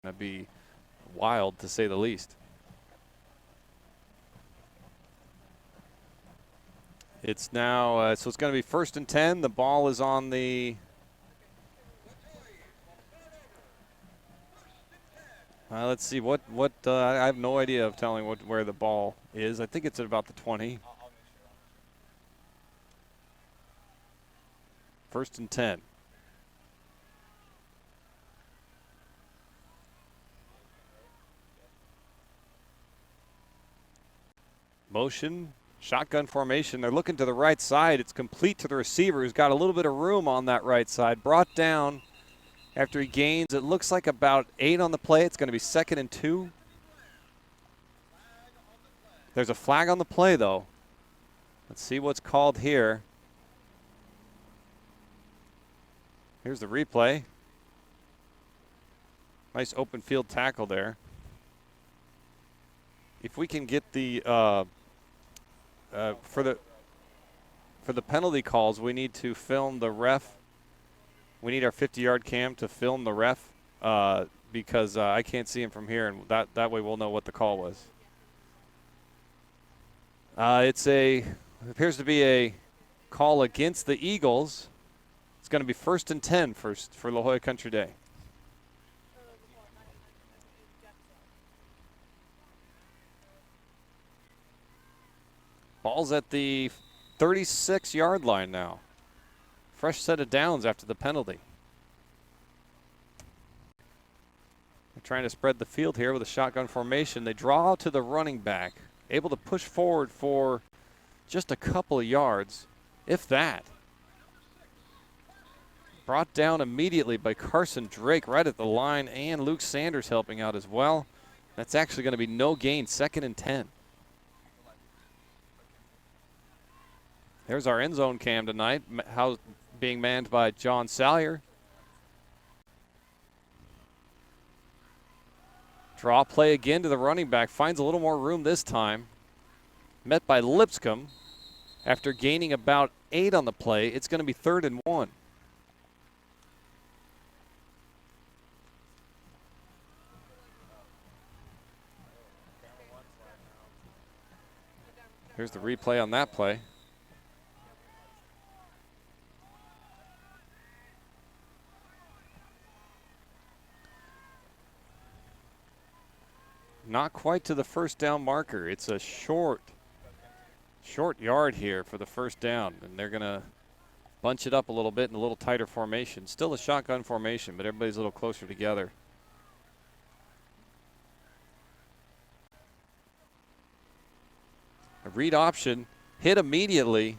Going to be wild, to say the least. It's now, so it's going to be 1st and 10. The ball is on the let's see what I have no idea of telling where the ball is. I think it's at about the 20. 1st and 10. Motion, shotgun formation. They're looking to the right side. It's complete to the receiver, who's got a little bit of room on that right side. Brought down after he gains, it looks like about 8 on the play. It's going to be 2nd and 2. There's a flag on the play, though. Let's see what's called here. Here's the replay. Nice open field tackle there. If we can get the for the penalty calls, we need to film the ref. We need our 50-yard cam to film the ref because I can't see him from here, and that way we'll know what the call was. It appears to be a call against the Eagles. It's going to be 1st and 10 for La Jolla Country Day. Ball's at the 36-yard line now. Fresh set of downs after the penalty. They're trying to spread the field here with a shotgun formation. They draw to the running back, able to push forward for just a couple of yards, if that. Brought down immediately by Carson Drake right at the line, and Luke Sanders helping out as well. That's actually going to be no gain, 2nd and 10. There's our end zone cam tonight, being manned by John Salyer. Draw play again to the running back, finds a little more room this time. Met by Lipscomb after gaining about 8 on the play. It's going to be 3rd and 1. Here's the replay on that play. Not quite to the first down marker. It's a short yard here for the first down, and they're going to bunch it up a little bit in a little tighter formation. Still a shotgun formation, but everybody's a little closer together. A read option hit immediately.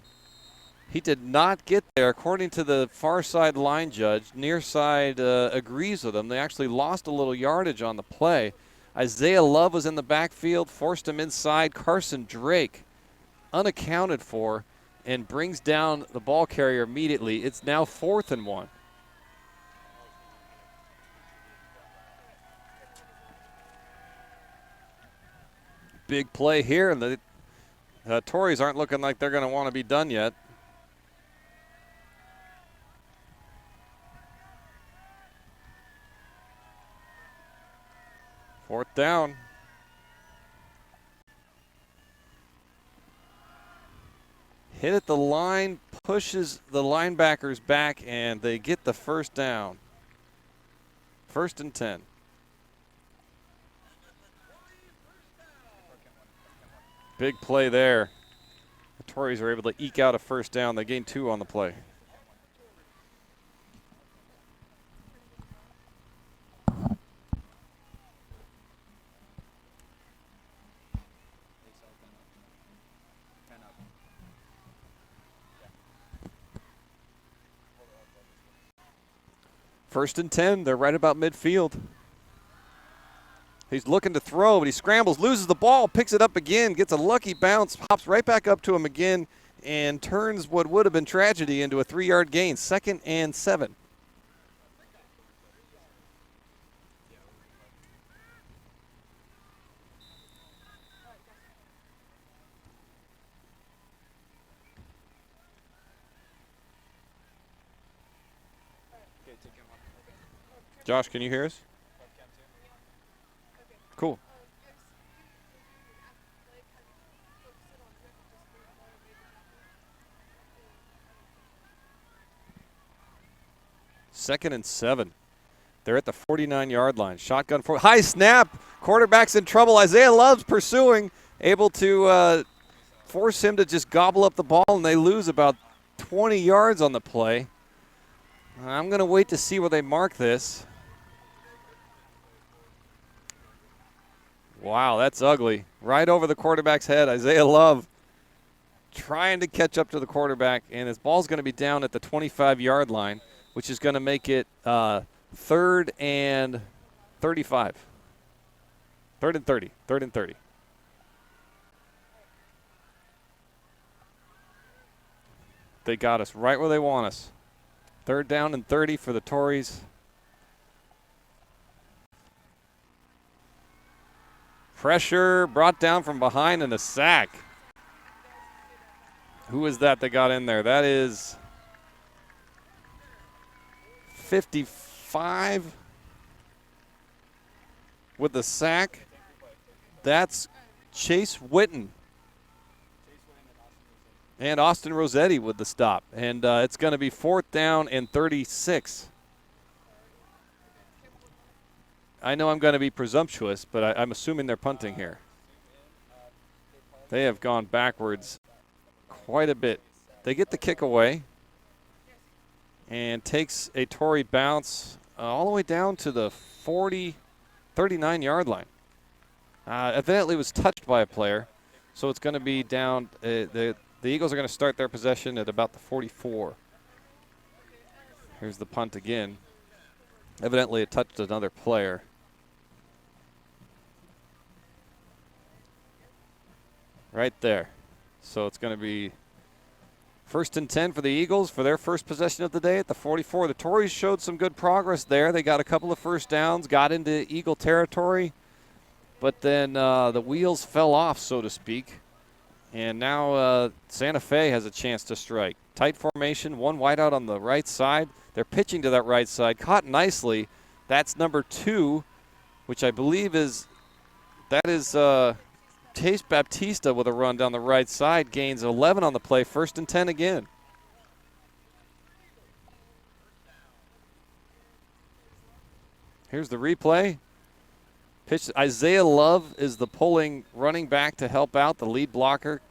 He did not get there, according to the far side line judge. Near side agrees with him. They actually lost a little yardage on the play. Isaiah Love was in the backfield, forced him inside. Carson Drake, unaccounted for, and brings down the ball carrier immediately. It's now 4th and 1. Big play here, and the Tories aren't looking like they're going to want to be done yet. Fourth down. Hit at the line, pushes the linebackers back, and they get the first down. 1st and 10. Big play there. The Tories are able to eke out a first down. They gained 2 on the play. First and 10, they're right about midfield. He's looking to throw, but he scrambles, loses the ball, picks it up again, gets a lucky bounce, hops right back up to him again, and turns what would have been tragedy into a 3-yard gain. 2nd and 7. Josh, can you hear us? Cool. Second and 7. They're at the 49-yard line. Shotgun for high snap. Quarterback's in trouble. Isaiah Love's pursuing, able to force him to just gobble up the ball, and they lose about 20 yards on the play. I'm going to wait to see where they mark this. Wow, that's ugly. Right over the quarterback's head. Isaiah Love trying to catch up to the quarterback, and his ball's going to be down at the 25-yard line, which is going to make it 3rd and 35. 3rd and 30. 3rd and 30. They got us right where they want us. 3rd down and 30 for the Tories. Pressure brought down from behind and a sack. Who is that got in there? That is 55 with the sack. That's Chase Witten. And Austin Rossetti with the stop. And it's going to be 4th down and 36. I know I'm going to be presumptuous, but I'm assuming they're punting here. They have gone backwards quite a bit. They get the kick away and takes a Tory bounce all the way down to the 39-yard line. Evidently was touched by a player, so it's going to be down. The Eagles are going to start their possession at about the 44. Here's the punt again. Evidently it touched another player. Right there. So it's going to be 1st and 10 for the Eagles for their first possession of the day at the 44. The Tories showed some good progress there. They got a couple of first downs, got into Eagle territory, but then the wheels fell off, so to speak. And now Santa Fe has a chance to strike. Tight formation, one wide out on the right side. They're pitching to that right side. Caught nicely. That's number 2, which I believe is Chase Baptista with a run down the right side. Gains 11 on the play. 1st and 10 again. Here's the replay. Pitch. Isaiah Love is the pulling running back to help out the lead blocker.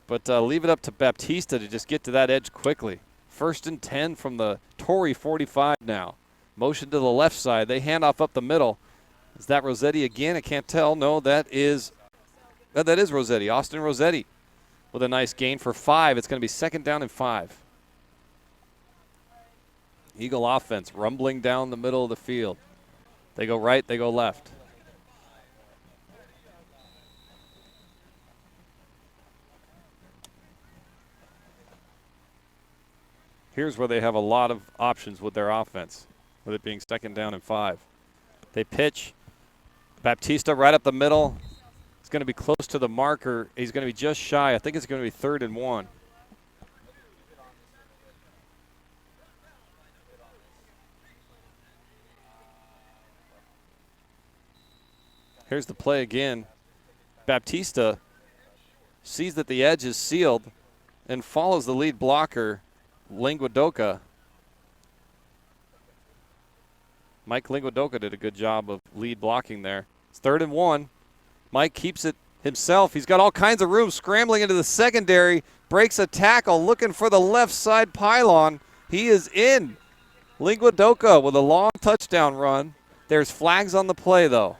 But leave it up to Baptista to just get to that edge quickly. 1st and 10 from the Tory 45 now. Motion to the left side. They hand off up the middle. Is that Rossetti again? I can't tell. No, that is Rossetti. Austin Rossetti with a nice gain for 5. It's going to be 2nd down and 5. Eagle offense rumbling down the middle of the field. They go right, they go left. Here's where they have a lot of options with their offense, with it being 2nd down and 5. They pitch. Baptista right up the middle. It's going to be close to the marker. He's going to be just shy. I think it's going to be 3rd and 1. Here's the play again. Baptista sees that the edge is sealed and follows the lead blocker, Linguadoka. Mike Linguadoka did a good job of lead blocking there. It's 3rd and 1. Mike keeps it himself. He's got all kinds of room, scrambling into the secondary, breaks a tackle, looking for the left side pylon. He is in. Linguadoka with a long touchdown run. There's flags on the play, though.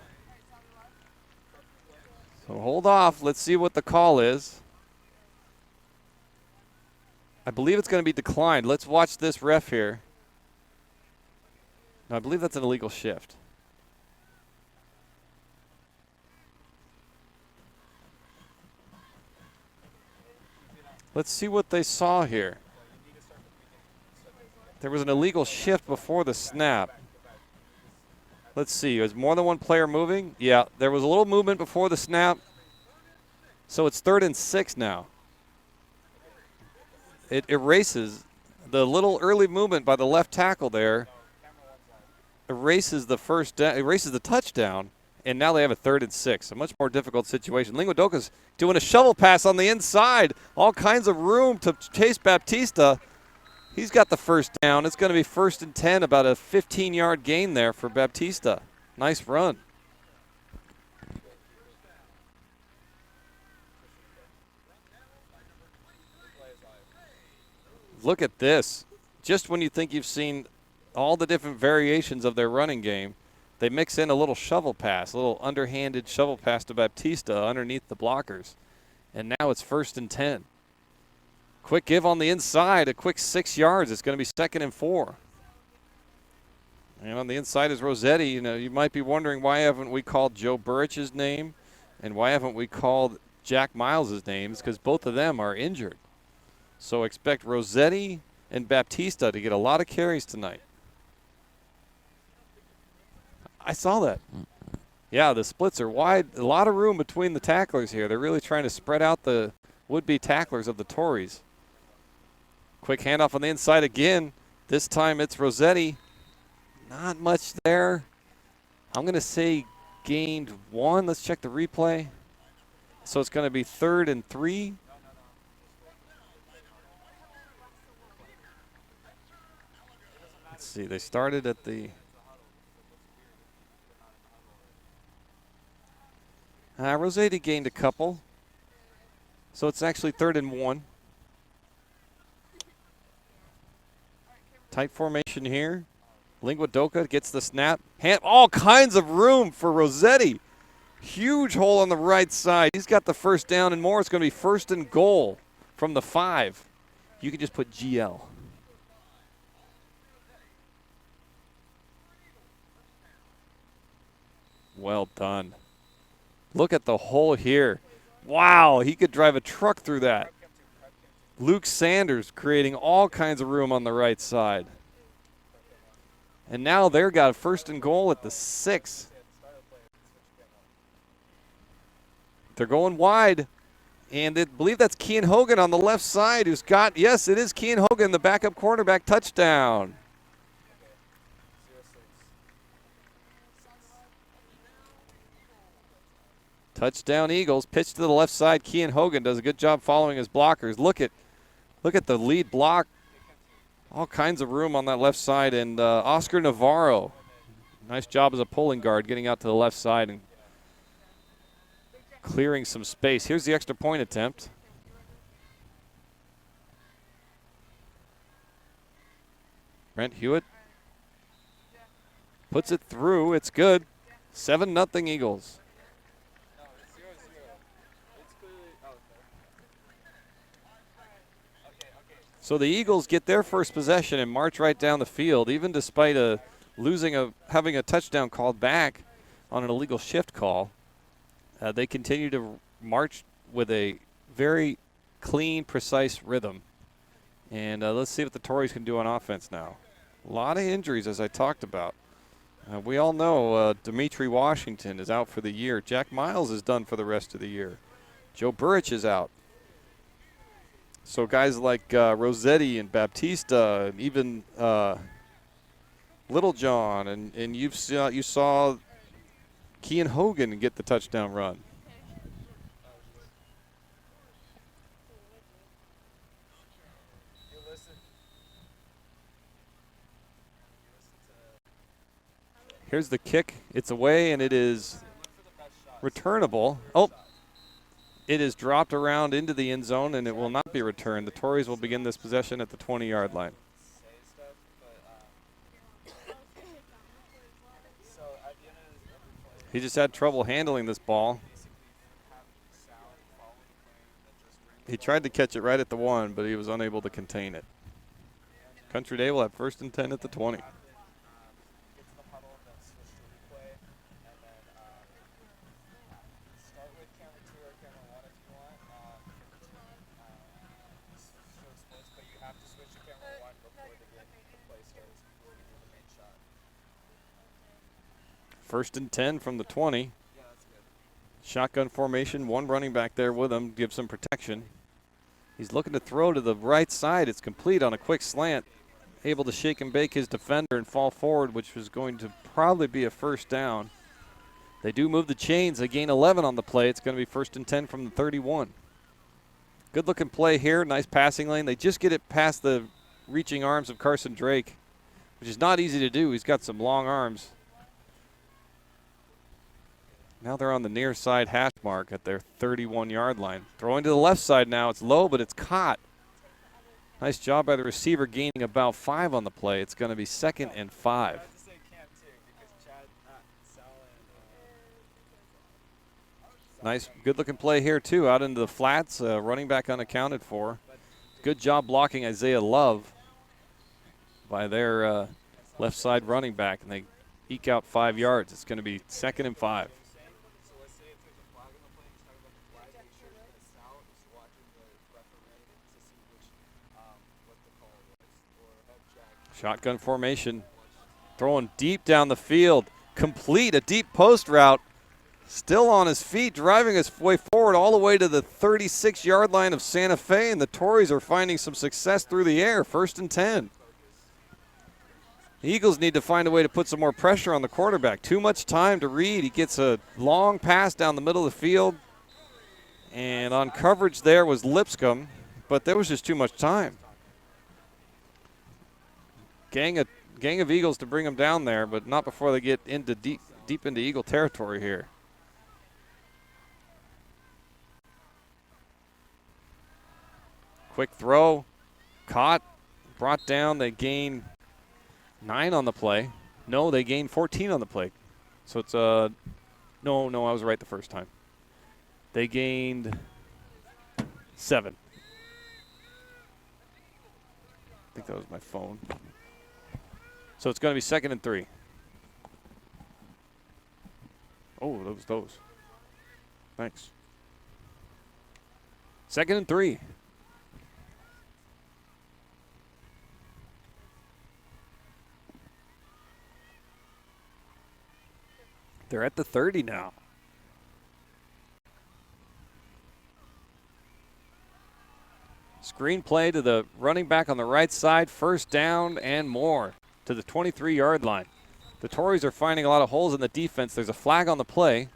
So hold off. Let's see what the call is. I believe it's going to be declined. Let's watch this ref here. No, I believe that's an illegal shift. Let's see what they saw here. There was an illegal shift before the snap. Let's see. Is more than one player moving? Yeah, there was a little movement before the snap. So it's 3rd and 6 now. It erases the little early movement by the left tackle there. Erases the touchdown, And now they have a 3rd and 6, a much more difficult situation. Linguadoca's doing a shovel pass on the inside. All kinds of room to chase Baptista. He's got the first down. It's going to be 1st and 10, about a 15-yard gain there for Baptista. Nice run. Look at this. Just when you think you've seen all the different variations of their running game, they mix in a little shovel pass, a little underhanded shovel pass to Baptista underneath the blockers. And now it's 1st and 10. Quick give on the inside, a quick 6 yards. It's going to be 2nd and 4. And on the inside is Rossetti. You know, you might be wondering, why haven't we called Joe Burich's name and why haven't we called Jack Miles' names? Because both of them are injured. So expect Rossetti and Baptista to get a lot of carries tonight. I saw that. Yeah, the splits are wide. A lot of room between the tacklers here. They're really trying to spread out the would-be tacklers of the Tories. Quick handoff on the inside again. This time it's Rossetti. Not much there. I'm going to say gained 1. Let's check the replay. So it's going to be 3rd and 3. Let's see. They started at the... Rossetti gained a couple. So it's actually 3rd and 1. Tight formation here. Linguadoca gets the snap. All kinds of room for Rossetti. Huge hole on the right side. He's got the first down and more. It's going to be 1st and goal from the 5. You can just put GL. Well done. Look at the hole here. Wow, he could drive a truck through that. Luke Sanders creating all kinds of room on the right side. And now they've got a 1st and goal at the 6. They're going wide. And I believe that's Kean Hogan on the left side who's got, yes, it is Kean Hogan, the backup quarterback, touchdown. Touchdown Eagles. Pitch to the left side. Kean Hogan does a good job following his blockers. Look at the lead block. All kinds of room on that left side. And Oscar Navarro, nice job as a pulling guard, getting out to the left side and clearing some space. Here's the extra point attempt. Brent Hewitt puts it through. It's good. 7-0 Eagles. So the Eagles get their first possession and march right down the field, even despite having a touchdown called back on an illegal shift call. They continue to march with a very clean, precise rhythm. And let's see what the Tories can do on offense now. A lot of injuries, as I talked about. We all know Dimitri Washington is out for the year. Jack Miles is done for the rest of the year. Joe Burich is out. So guys like Rossetti and Baptista, and even Littlejohn, and you saw Kean Hogan get the touchdown run. Here's the kick. It's away, and it is returnable. Oh. It is dropped around into the end zone, and it will not be returned. The Tories will begin this possession at the 20-yard line. He just had trouble handling this ball. He tried to catch it right at the 1, but he was unable to contain it. Country Day will have 1st and 10 at the 20. First and 10 from the 20. Shotgun formation, one running back there with him, gives some protection. He's looking to throw to the right side. It's complete on a quick slant. Able to shake and bake his defender and fall forward, which was going to probably be a 1st down. They do move the chains. They gain 11 on the play. It's going to be 1st and 10 from the 31. Good looking play here. Nice passing lane. They just get it past the reaching arms of Carson Drake, which is not easy to do. He's got some long arms. Now they're on the near side hash mark at their 31-yard line. Throwing to the left side now. It's low, but it's caught. Nice job by the receiver gaining about 5 on the play. It's going to be 2nd and 5. Nice, good-looking play here, too, out into the flats. Running back unaccounted for. Good job blocking Isaiah Love by their left side running back, and they eke out 5 yards. It's going to be 2nd and 5. Shotgun formation. Throwing deep down the field. Complete a deep post route. Still on his feet, driving his way forward all the way to the 36-yard line of Santa Fe, and the Tories are finding some success through the air. 1st and 10. The Eagles need to find a way to put some more pressure on the quarterback. Too much time to read. He gets a long pass down the middle of the field, and on coverage there was Lipscomb, but there was just too much time. Gang of Eagles to bring him down there, but not before they get into deep into Eagle territory here. Quick throw, caught, brought down. They gain 9 on the play. No, they gain 14 on the play. So it's no, I was right the first time. They gained 7. I think that was my phone. So it's going to be 2nd and 3. Oh, those. Thanks. 2nd and 3. They're at the 30 now. Screen play to the running back on the right side. 1st down and more to the 23-yard line. The Tories are finding a lot of holes in the defense. There's a flag on the play.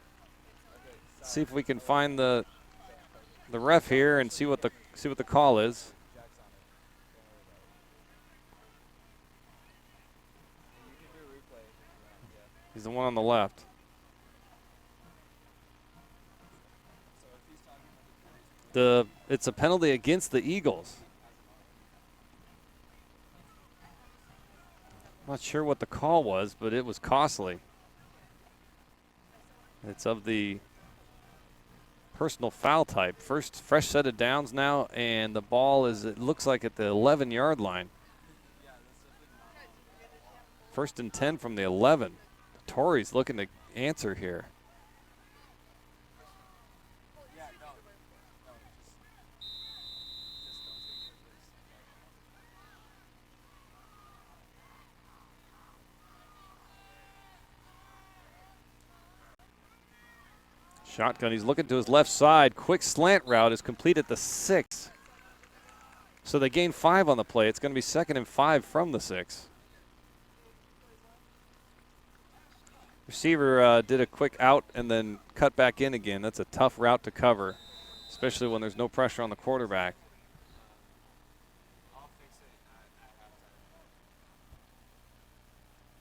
Let's see if we can find the ref here and see what the call is. He's the one on the left. It's a penalty against the Eagles. Not sure what the call was, but it was costly. It's of the personal foul type. First fresh set of downs now, and the ball is, it looks like, at the 11-yard line. 1st and 10 from the 11. The Tories looking to answer here. Shotgun, he's looking to his left side. Quick slant route is complete at the 6. So they gain 5 on the play. It's going to be 2nd and 5 from the 6. Receiver did a quick out and then cut back in again. That's a tough route to cover, especially when there's no pressure on the quarterback.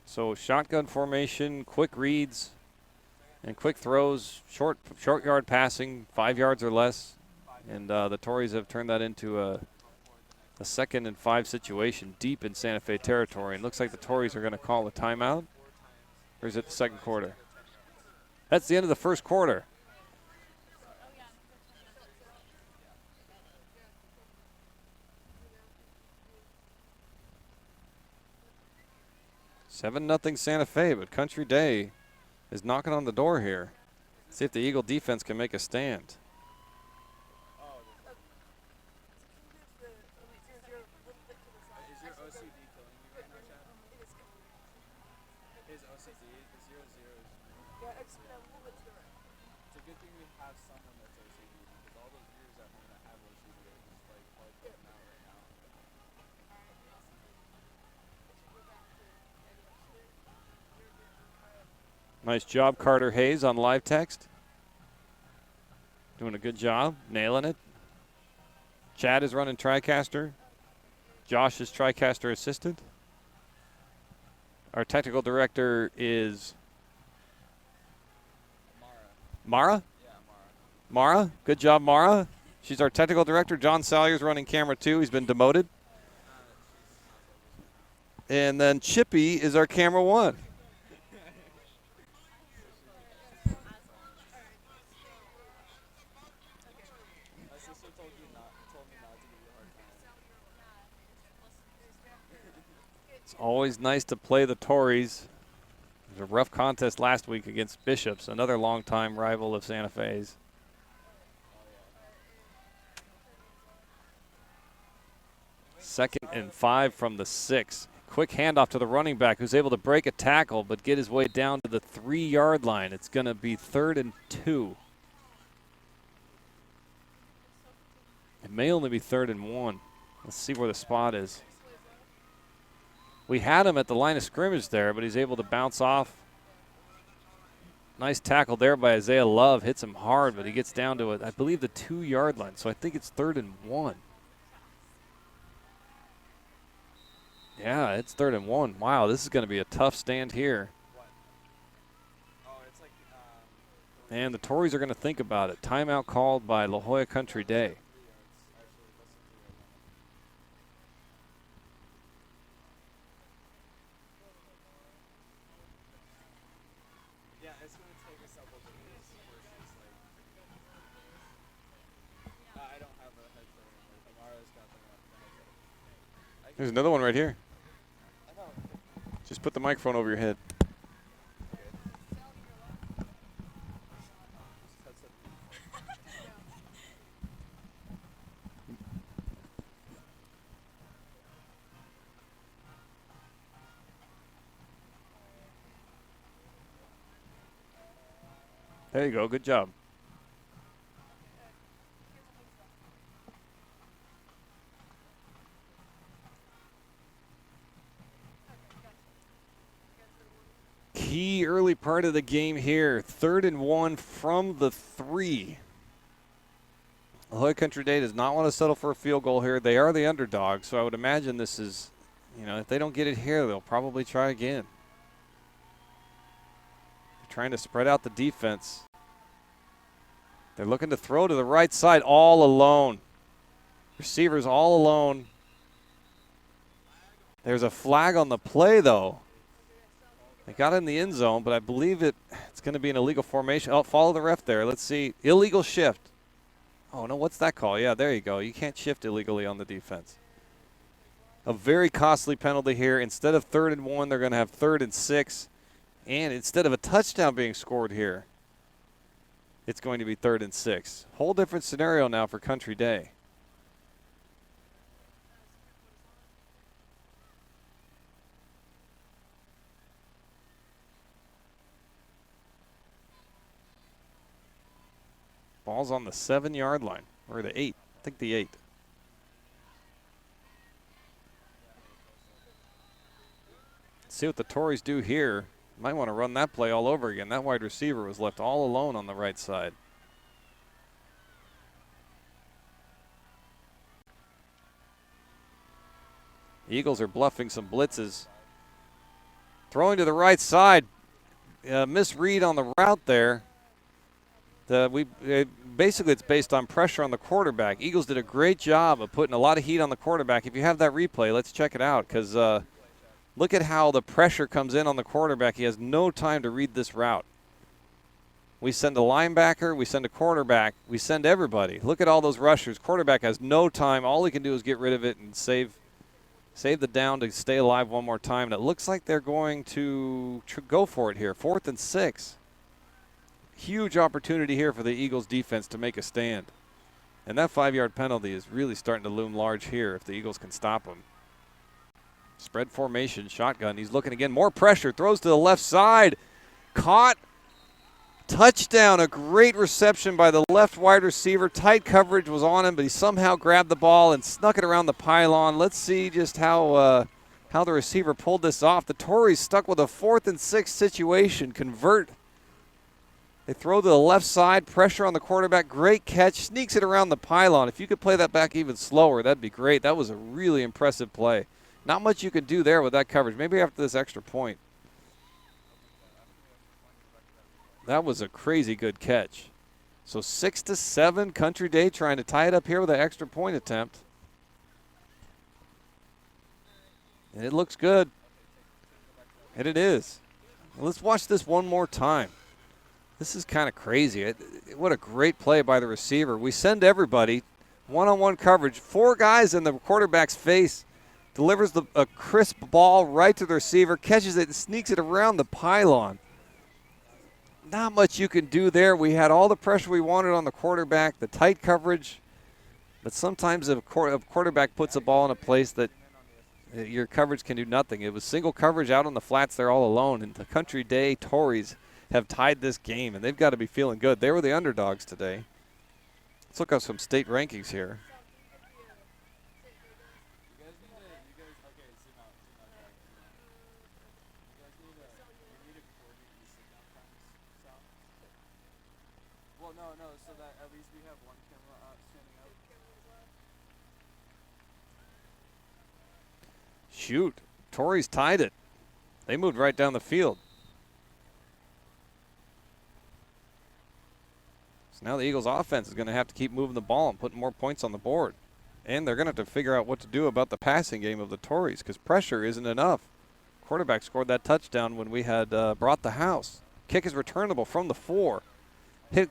So shotgun formation, quick reads, and quick throws, short yard passing, 5 yards or less. And the Tories have turned that into a 2nd and 5 situation deep in Santa Fe territory. And looks like the Tories are going to call a timeout. Or is it the 2nd quarter? That's the end of the 1st quarter. Seven 0 Santa Fe, but Country Day is knocking on the door here. See if the Eagle defense can make a stand. Nice job, Carter Hayes, on live text. Doing a good job, nailing it. Chad is running TriCaster. Josh is TriCaster assistant. Our technical director is Mara? Yeah, Mara. Good job, Mara. She's our technical director. John Salyer's running camera 2. He's been demoted. And then Chippy is our camera 1. It's always nice to play the Tories. It was a rough contest last week against Bishops, another longtime rival of Santa Fe's. Second and 5 from the 6. Quick handoff to the running back who's able to break a tackle but get his way down to the 3-yard line. It's going to be 3rd and 2. It may only be 3rd and 1. Let's see where the spot is. We had him at the line of scrimmage there, but he's able to bounce off. Nice tackle there by Isaiah Love. Hits him hard, but he gets down to it, I believe, the 2-yard line. So I think it's 3rd and 1. Yeah, it's 3rd and 1. Wow, this is going to be a tough stand here. And the Tories are going to think about it. Timeout called by La Jolla Country Day. There's another one right here. Just put the microphone over your head. There you go. Good job. Key early part of the game here. 3rd and 1 from the 3. La Jolla Country Day does not want to settle for a field goal here. They are the underdog, so I would imagine this is, if they don't get it here, they'll probably try again. They're trying to spread out the defense. They're looking to throw to the right side all alone. Receivers all alone. There's a flag on the play, though. They got in the end zone, but I believe it's going to be an illegal formation. Oh, follow the ref there. Let's see. Illegal shift. Oh, no, what's that call? Yeah, there you go. You can't shift illegally on the defense. A very costly penalty here. Instead of 3rd and 1, they're going to have 3rd and 6. And instead of a touchdown being scored here, it's going to be 3rd and 6. Whole different scenario now for Country Day. Ball's on the 7-yard line, or the 8. I think the 8. See what the Tories do here. Might want to run that play all over again. That wide receiver was left all alone on the right side. Eagles are bluffing some blitzes. Throwing to the right side. Misread on the route there. Basically, it's based on pressure on the quarterback. Eagles did a great job of putting a lot of heat on the quarterback. If you have that replay, let's check it out, because look at how the pressure comes in on the quarterback. He has no time to read this route. We send a linebacker, we send a quarterback, we send everybody. Look at all those rushers. Quarterback has no time. All he can do is get rid of it and save the down to stay alive one more time. And it looks like they're going to go for it here. 4th and 6. Huge opportunity here for the Eagles defense to make a stand. And that 5-yard penalty is really starting to loom large here if the Eagles can stop them. Spread formation, shotgun. He's looking again. More pressure. Throws to the left side. Caught. Touchdown. A great reception by the left wide receiver. Tight coverage was on him, but he somehow grabbed the ball and snuck it around the pylon. Let's see just how how the receiver pulled this off. The Tories stuck with a 4th and 6 situation. Convert. They throw to the left side, pressure on the quarterback, great catch, sneaks it around the pylon. If you could play that back even slower, that'd be great. That was a really impressive play. Not much you could do there with that coverage. Maybe after this extra point. That was a crazy good catch. So 6-7, Country Day trying to tie it up here with an extra point attempt. And it looks good. And it is. Well, let's watch this one more time. This is kind of crazy. What a great play by the receiver. We send everybody, one-on-one coverage, 4 guys in the quarterback's face, delivers a crisp ball right to the receiver, catches it and sneaks it around the pylon. Not much you can do there. We had all the pressure we wanted on the quarterback, the tight coverage, but sometimes if a quarterback puts a ball in a place that your coverage can do nothing. It was single coverage out on the flats there all alone, and the Country Day Tories have tied this game, and they've got to be feeling good. They were the underdogs today. Let's look up some state rankings here. So that at least we have one camera standing up. Shoot. Tories tied it. They moved right down the field. So now the Eagles offense is going to have to keep moving the ball and putting more points on the board. And they're going to have to figure out what to do about the passing game of the Tories because pressure isn't enough. Quarterback scored that touchdown when we had brought the house. Kick is returnable from the 4.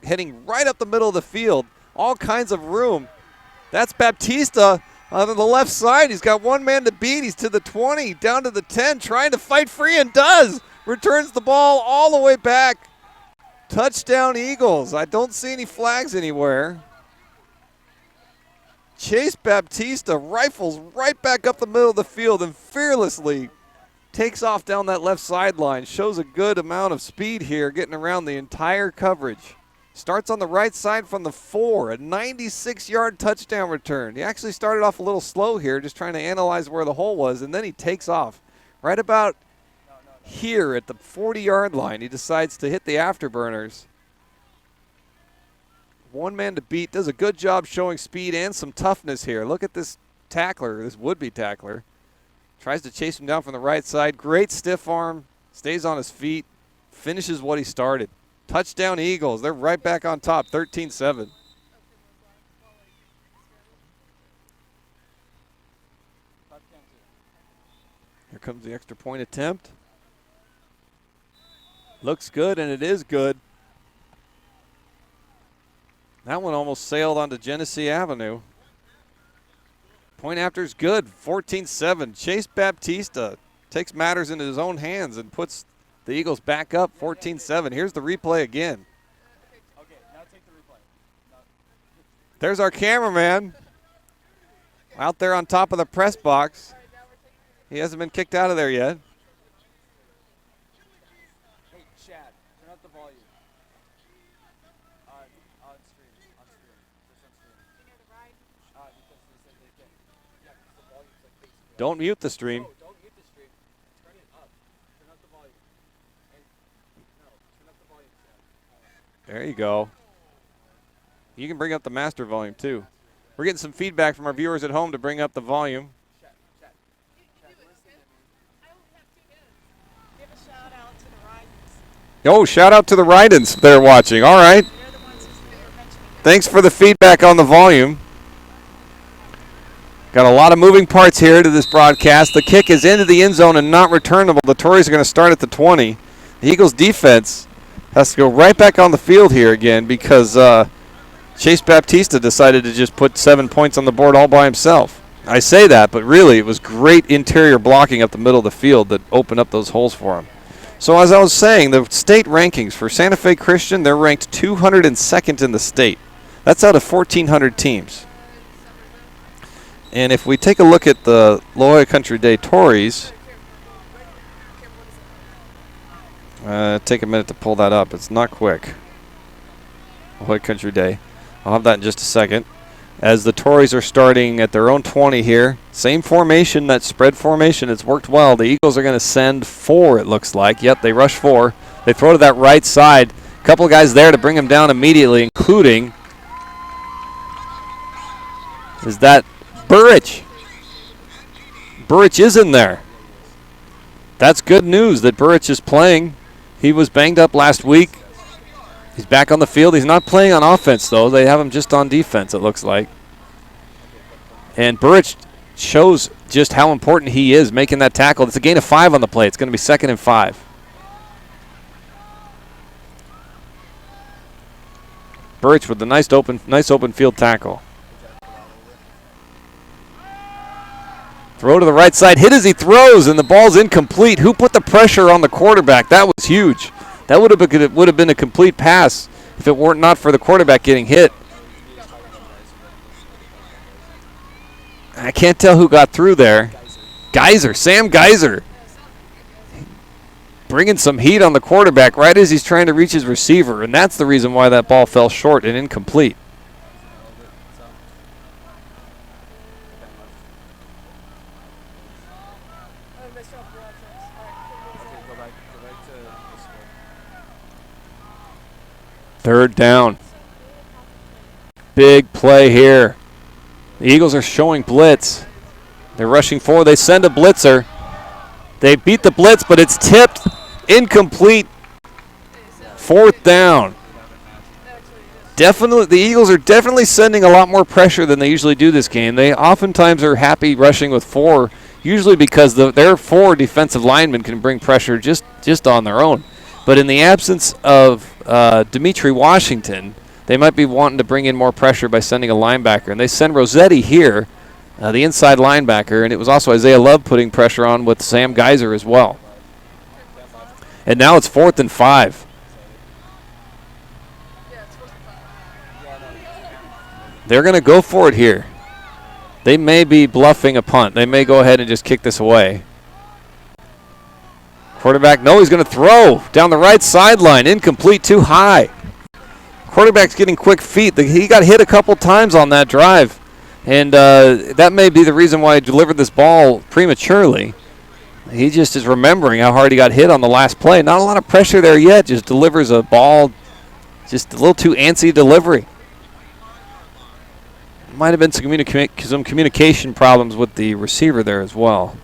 Heading right up the middle of the field. All kinds of room. That's Baptista on the left side. He's got one man to beat. He's to the 20, down to the 10, trying to fight free and does. Returns the ball all the way back. Touchdown Eagles. I don't see any flags anywhere. Chase Baptista rifles right back up the middle of the field and fearlessly takes off down that left sideline. Shows a good amount of speed here, getting around the entire coverage. Starts on the right side from the 4, a 96-yard touchdown return. He actually started off a little slow here, just trying to analyze where the hole was, and then he takes off. Right about here at the 40-yard line, he decides to hit the afterburners. One man to beat, does a good job showing speed and some toughness here. Look at this tackler, this would-be tackler. Tries to chase him down from the right side. Great stiff arm, stays on his feet, finishes what he started. Touchdown Eagles. They're right back on top, 13-7. Here comes the extra point attempt. Looks good, and it is good. That one almost sailed onto Genesee Avenue. Point after is good, 14-7. Chase Baptista takes matters into his own hands and puts the Eagles back up 14-7. Here's the replay again. Okay, now take the replay. There's our cameraman out there on top of the press box. He hasn't been kicked out of there yet. Hey, Chad, turn up the volume. On stream. Just on stream. You know the ride? Because they said they can. Yeah, because the volume's like basically. Don't mute the stream. No, don't mute the stream. Turn it up. Turn up the volume. Turn up the volume, Chad. There you go. You can bring up the master volume too. We're getting some feedback from our viewers at home to bring up the volume. Oh, shout out to the Rydens they're watching. All right. Thanks for the feedback on the volume. Got a lot of moving parts here to this broadcast. The kick is into the end zone and not returnable. The Tories are going to start at the 20. The Eagles defense has to go right back on the field here again because Chase Baptista decided to just put 7 points on the board all by himself. I say that, but really it was great interior blocking up the middle of the field that opened up those holes for him. So as I was saying, the state rankings for Santa Fe Christian, they're ranked 202nd in the state. That's out of 1,400 teams. And if we take a look at the La Jolla Country Day Tories, take a minute to pull that up. It's not quick. La Jolla Country Day. I'll have that in just a second. as the Tories are starting at their own 20 here. Same formation, that spread formation. It's worked well. The Eagles are going to send 4, it looks like. Yep, they rush 4. They throw to that right side. A couple of guys there to bring him down immediately, including is that Burrich. Burrich is in there. That's good news that Burrich is playing. He was banged up last week. He's back on the field. He's not playing on offense, though. They have him just on defense, it looks like. And Burrich shows just how important he is making that tackle. It's a gain of 5 on the play. It's going to be 2nd and 5. Burrich with a nice open field tackle. Throw to the right side, hit as he throws, and the ball's incomplete. Who put the pressure on the quarterback? That was huge. That would have been a complete pass if it weren't not for the quarterback getting hit. I can't tell who got through there. Geyser, Sam Geyser. Bringing some heat on the quarterback right as he's trying to reach his receiver, and that's the reason why that ball fell short and incomplete. Third down. Big play here. The Eagles are showing blitz. They're rushing forward. They send a blitzer. They beat the blitz, but it's tipped. Incomplete. 4th down. Definitely, the Eagles are definitely sending a lot more pressure than they usually do this game. They oftentimes are happy rushing with 4, usually because their 4 defensive linemen can bring pressure just on their own. But in the absence of Dimitri Washington, they might be wanting to bring in more pressure by sending a linebacker. And they send Rossetti here, the inside linebacker, and it was also Isaiah Love putting pressure on with Sam Geyser as well. And now it's 4th and 5. They're going to go for it here. They may be bluffing a punt. They may go ahead and just kick this away. Quarterback, no, he's going to throw down the right sideline. Incomplete, too high. Quarterback's getting quick feet. He got hit a couple times on that drive, and that may be the reason why he delivered this ball prematurely. He just is remembering how hard he got hit on the last play. Not a lot of pressure there yet. Just delivers a ball, just a little too antsy delivery. Might have been some communication problems with the receiver there as well.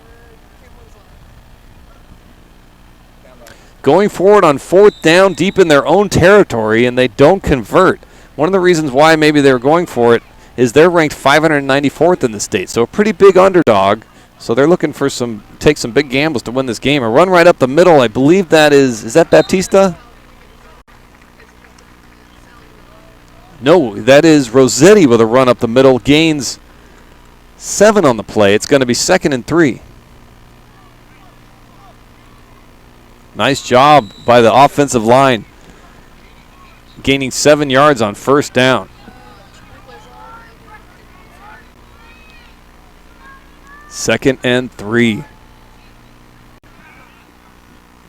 Going forward on 4th down deep in their own territory, and they don't convert. One of the reasons why maybe they're going for it is they're ranked 594th in the state, so a pretty big underdog. So they're looking for take some big gambles to win this game. A run right up the middle, I believe that is that Baptista? No, that is Rossetti with a run up the middle. Gains 7 on the play. It's going to be 2nd and 3. Nice job by the offensive line. Gaining 7 yards on 1st down. 2nd and 3.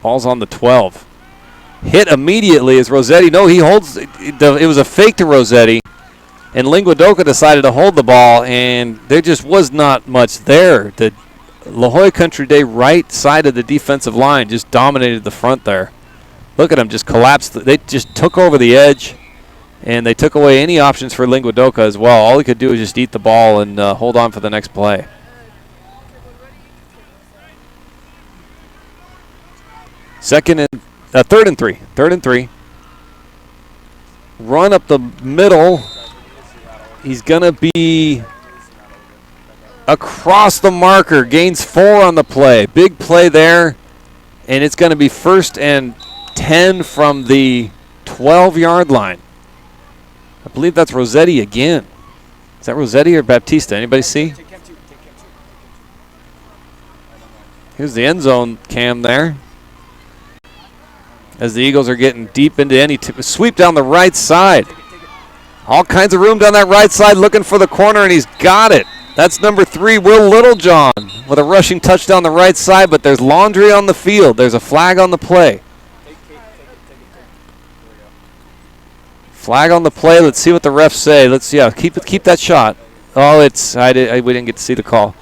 Ball's on the 12. Hit immediately as Rossetti. No, he holds. It was a fake to Rossetti. And Linguadoca decided to hold the ball, and there just was not much there. The La Jolla Country Day right side of the defensive line just dominated the front there. Look at them, just collapsed. They just took over the edge, and they took away any options for Linguadoca as well. All he could do was just eat the ball and hold on for the next play. Third and three. 3rd and 3. Run up the middle. He's going to be across the marker. Gains 4 on the play. Big play there. And it's going to be 1st and 10 from the 12-yard line. I believe that's Rossetti again. Is that Rossetti or Baptista? Anybody see? Here's the end zone cam there. As the Eagles are getting deep into any sweep down the right side. All kinds of room down that right side, looking for the corner, and he's got it. That's number 3, Will Littlejohn, with a rushing touchdown the right side, but there's laundry on the field. There's a flag on the play. Flag on the play. Let's see what the refs say. Let's keep that shot. Oh, we didn't get to see the call.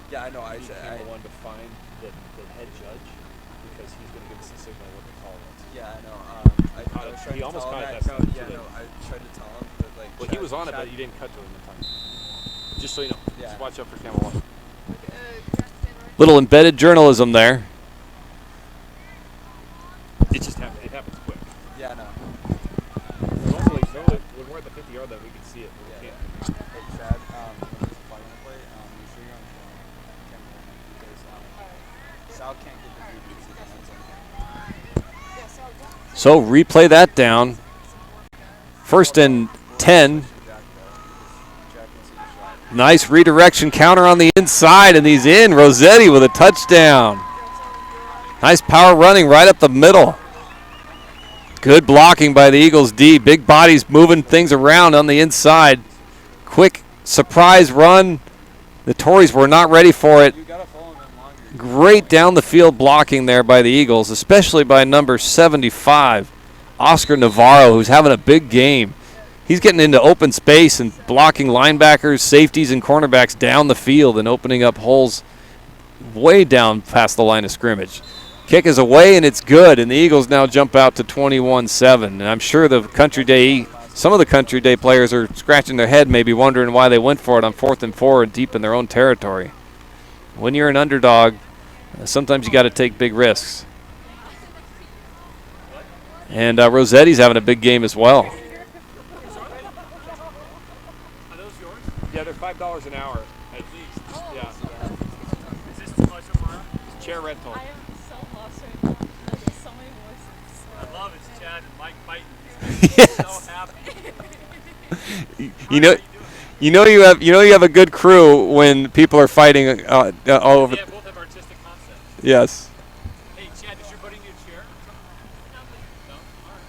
Yeah, I know. I one to find the head judge because he's going to give us a signal what the call is. Yeah, I know. He almost caught it. Yeah, no, I tried to tell him, but like. Well, he was on it, but you didn't cut to him in time. Just so you know. Yeah. Just watch out for camera one. Little embedded journalism there. It just happens. It happens quick. Yeah, no. Normally, when we're at the 50-yard line, we can see it. But we can't. Hey, Chad, when there's a flag on the play, you sure you're on camera one because Sal can't get the view because he doesn't. So replay that down. 1st and 10. Nice redirection counter on the inside, and he's in. Rossetti with a touchdown. Nice power running right up the middle. Good blocking by the Eagles D. Big bodies moving things around on the inside. Quick surprise run. The Tories were not ready for it. Great down the field blocking there by the Eagles, especially by number 75, Oscar Navarro, who's having a big game. He's getting into open space and blocking linebackers, safeties, and cornerbacks down the field and opening up holes way down past the line of scrimmage. Kick is away, and it's good, and the Eagles now jump out to 21-7. And I'm sure some of the Country Day players are scratching their head, maybe wondering why they went for it on 4th and 4 and deep in their own territory. When you're an underdog, sometimes you got to take big risks. And Rossetti's having a big game as well. Yeah, they're $5 an hour at least. Yeah. Is this too much, Amara? Chair rental. I am so lost right now. There's so many voices. I love it, Chad and Mike fighting. Yes. So happy. You have a good crew when people are fighting all over. Yeah, both have artistic concepts. Yes. Hey, Chad, does your buddy need a chair? No? All right.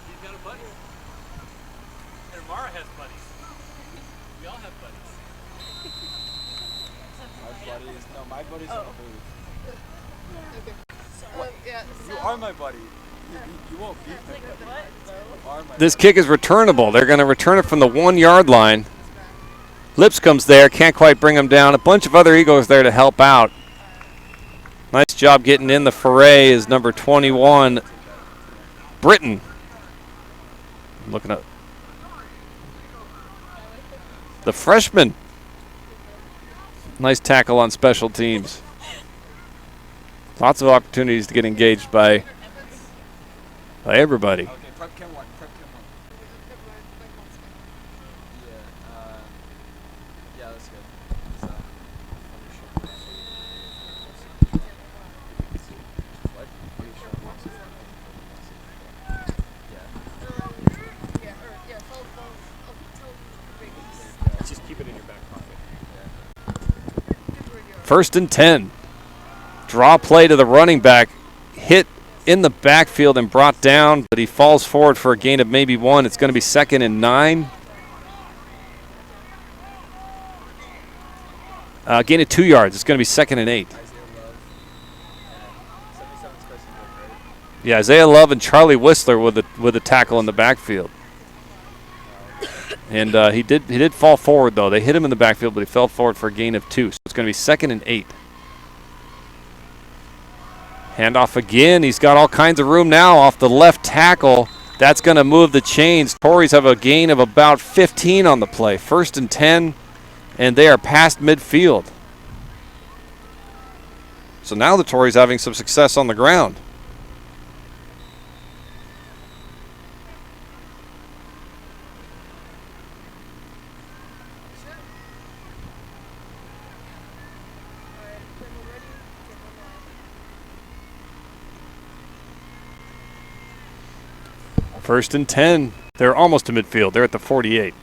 He's got a buddy. And Amara has buddies. We all have buddies. My buddy's in the booth. You So are my buddy. You won't beat me. This kick is returnable. They're going to return it from the 1-yard line. Lipscomb's there, can't quite bring him down. A bunch of other Eagles there to help out. Nice job getting in the foray is number 21, Britton. I'm looking at the freshman. Nice tackle on special teams. Lots of opportunities to get engaged by everybody. Okay, prep chem one. Yeah, that's good. Just keep it in your back pocket. 1st and 10. Draw play to the running back. Hit in the backfield and brought down, but he falls forward for a gain of maybe 1. It's going to be 2nd and 9. Gain of 2 yards. It's going to be 2nd and 8. Yeah, Isaiah Love and Charlie Whistler with a tackle in the backfield. And he did fall forward, though. They hit him in the backfield, but he fell forward for a gain of 2. So it's going to be 2nd and 8. Handoff again. He's got all kinds of room now off the left tackle. That's going to move the chains. Tories have a gain of about 15 on the play. 1st and 10, and they are past midfield. So now the Tories having some success on the ground. First and 10. They're almost to midfield. They're at the 48.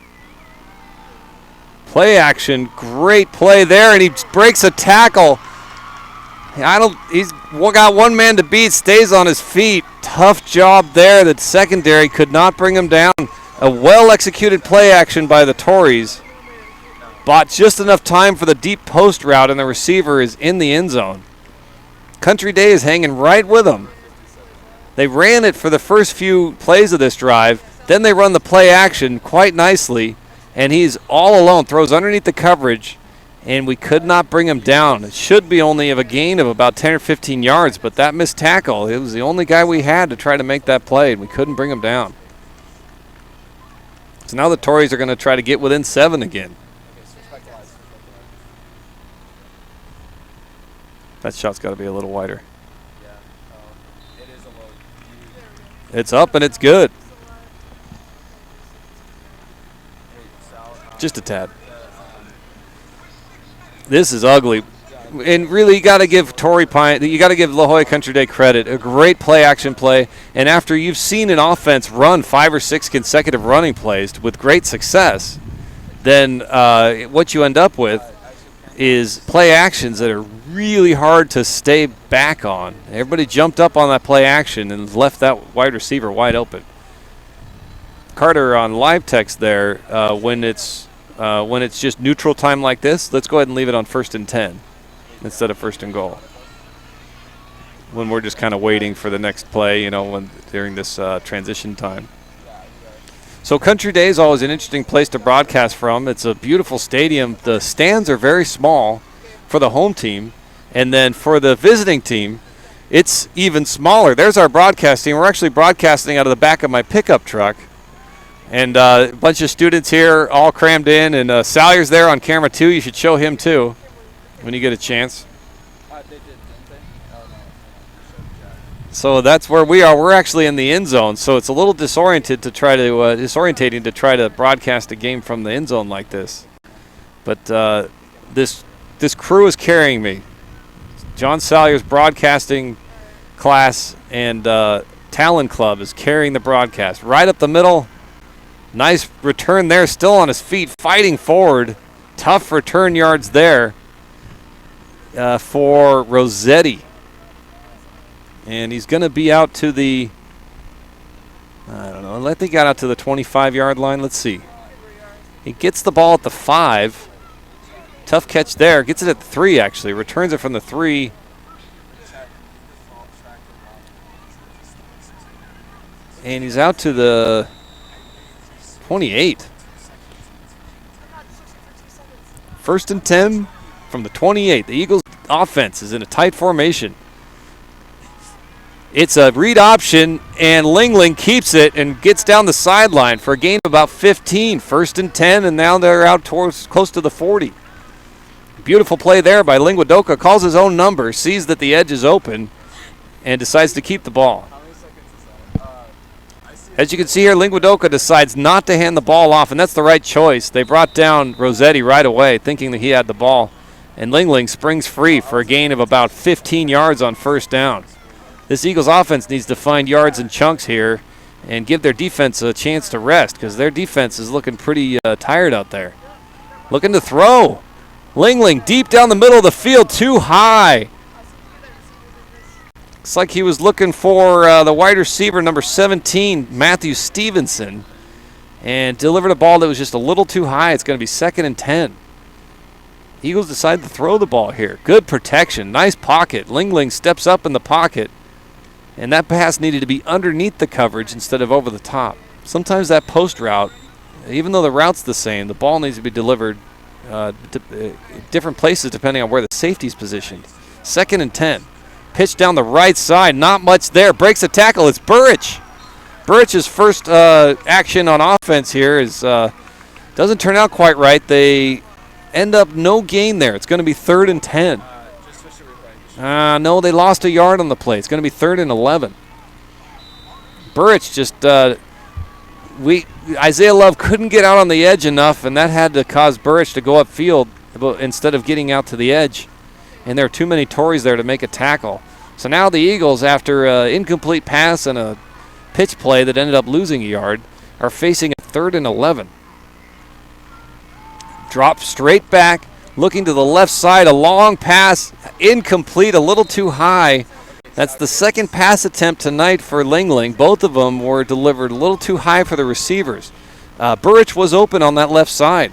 Play action. Great play there, and he breaks a tackle. He's got one man to beat, stays on his feet. Tough job there. That secondary could not bring him down. A well-executed play action by the Tories. bought just enough time for the deep post route, and the receiver is in the end zone. Country Day is hanging right with them. They ran it for the first few plays of this drive. Then they run the play action quite nicely, and he's all alone, throws underneath the coverage, and we could not bring him down. It should be only of a gain of about 10 or 15 yards, but that missed tackle, it was the only guy we had to try to make that play, and we couldn't bring him down. So now the Tories are going to try to get within 7 again. That shot's got to be a little wider. Yeah, it is a low. It's up and it's good. Just a tad. This is ugly. And really, you got to give Torrey Pine, you got to give La Jolla Country Day credit. A great play action play. And after you've seen an offense run 5 or 6 consecutive running plays with great success, then what you end up with is play actions that are really hard to stay back on. Everybody jumped up on that play action and left that wide receiver wide open. Carter on live text there, when it's just neutral time like this, let's go ahead and leave it on 1st and 10 instead of 1st and goal. When we're just kind of waiting for the next play, you know, during this transition time. So Country Day is always an interesting place to broadcast from. It's a beautiful stadium. The stands are very small for the home team, and then for the visiting team, it's even smaller. There's our broadcast team. We're actually broadcasting out of the back of my pickup truck. And a bunch of students here all crammed in, and Salyer's there on camera too. You should show him too when you get a chance. They did, didn't they? Oh, no. So that's where we are. We're actually in the end zone, so it's a little disorientating to try to broadcast a game from the end zone like this. But this crew is carrying me. John Salyer's broadcasting class and Talon Club is carrying the broadcast right up the middle. Nice return there, still on his feet, fighting forward. Tough return yards there for Rossetti. And he's going to be out to the, I don't know, I think he got out to the 25-yard line. Let's see. He gets the ball at the 5. Tough catch there. Gets it at the 3, actually. Returns it from the 3. And he's out to the 28. 1st and 10 from the 28. The Eagles' offense is in a tight formation. It's a read option, and Lingling keeps it and gets down the sideline for a gain of about 15. 1st and 10, and now they're out towards close to the 40. Beautiful play there by Linguadoka. Calls his own number, sees that the edge is open, and decides to keep the ball. As you can see here, Linguadoka decides not to hand the ball off, and that's the right choice. They brought down Rossetti right away, thinking that he had the ball, and Lingling springs free for a gain of about 15 yards on 1st down. This Eagles offense needs to find yards and chunks here and give their defense a chance to rest, because their defense is looking pretty tired out there. Looking to throw. Lingling deep down the middle of the field, too high. Looks like he was looking for the wide receiver, number 17, Matthew Stevenson, and delivered a ball that was just a little too high. It's going to be 2nd and 10. Eagles decide to throw the ball here. Good protection. Nice pocket. Lingling steps up in the pocket, and that pass needed to be underneath the coverage instead of over the top. Sometimes that post route, even though the route's the same, the ball needs to be delivered to different places depending on where the safety's positioned. 2nd and 10. Pitch down the right side, not much there. Breaks a tackle. It's Burrich. Burrich's first action on offense here is doesn't turn out quite right. They end up no gain there. It's going to be 3rd and 10. No, they lost a yard on the play. It's going to be 3rd and 11. Burrich just Isaiah Love couldn't get out on the edge enough, and that had to cause Burrich to go upfield instead of getting out to the edge. And there are too many Tories there to make a tackle. So now the Eagles, after an incomplete pass and a pitch play that ended up losing a yard, are facing a 3rd and 11. Drop straight back, looking to the left side, a long pass, incomplete, a little too high. That's the 2nd pass attempt tonight for Lingling. Both of them were delivered a little too high for the receivers. Burrich was open on that left side.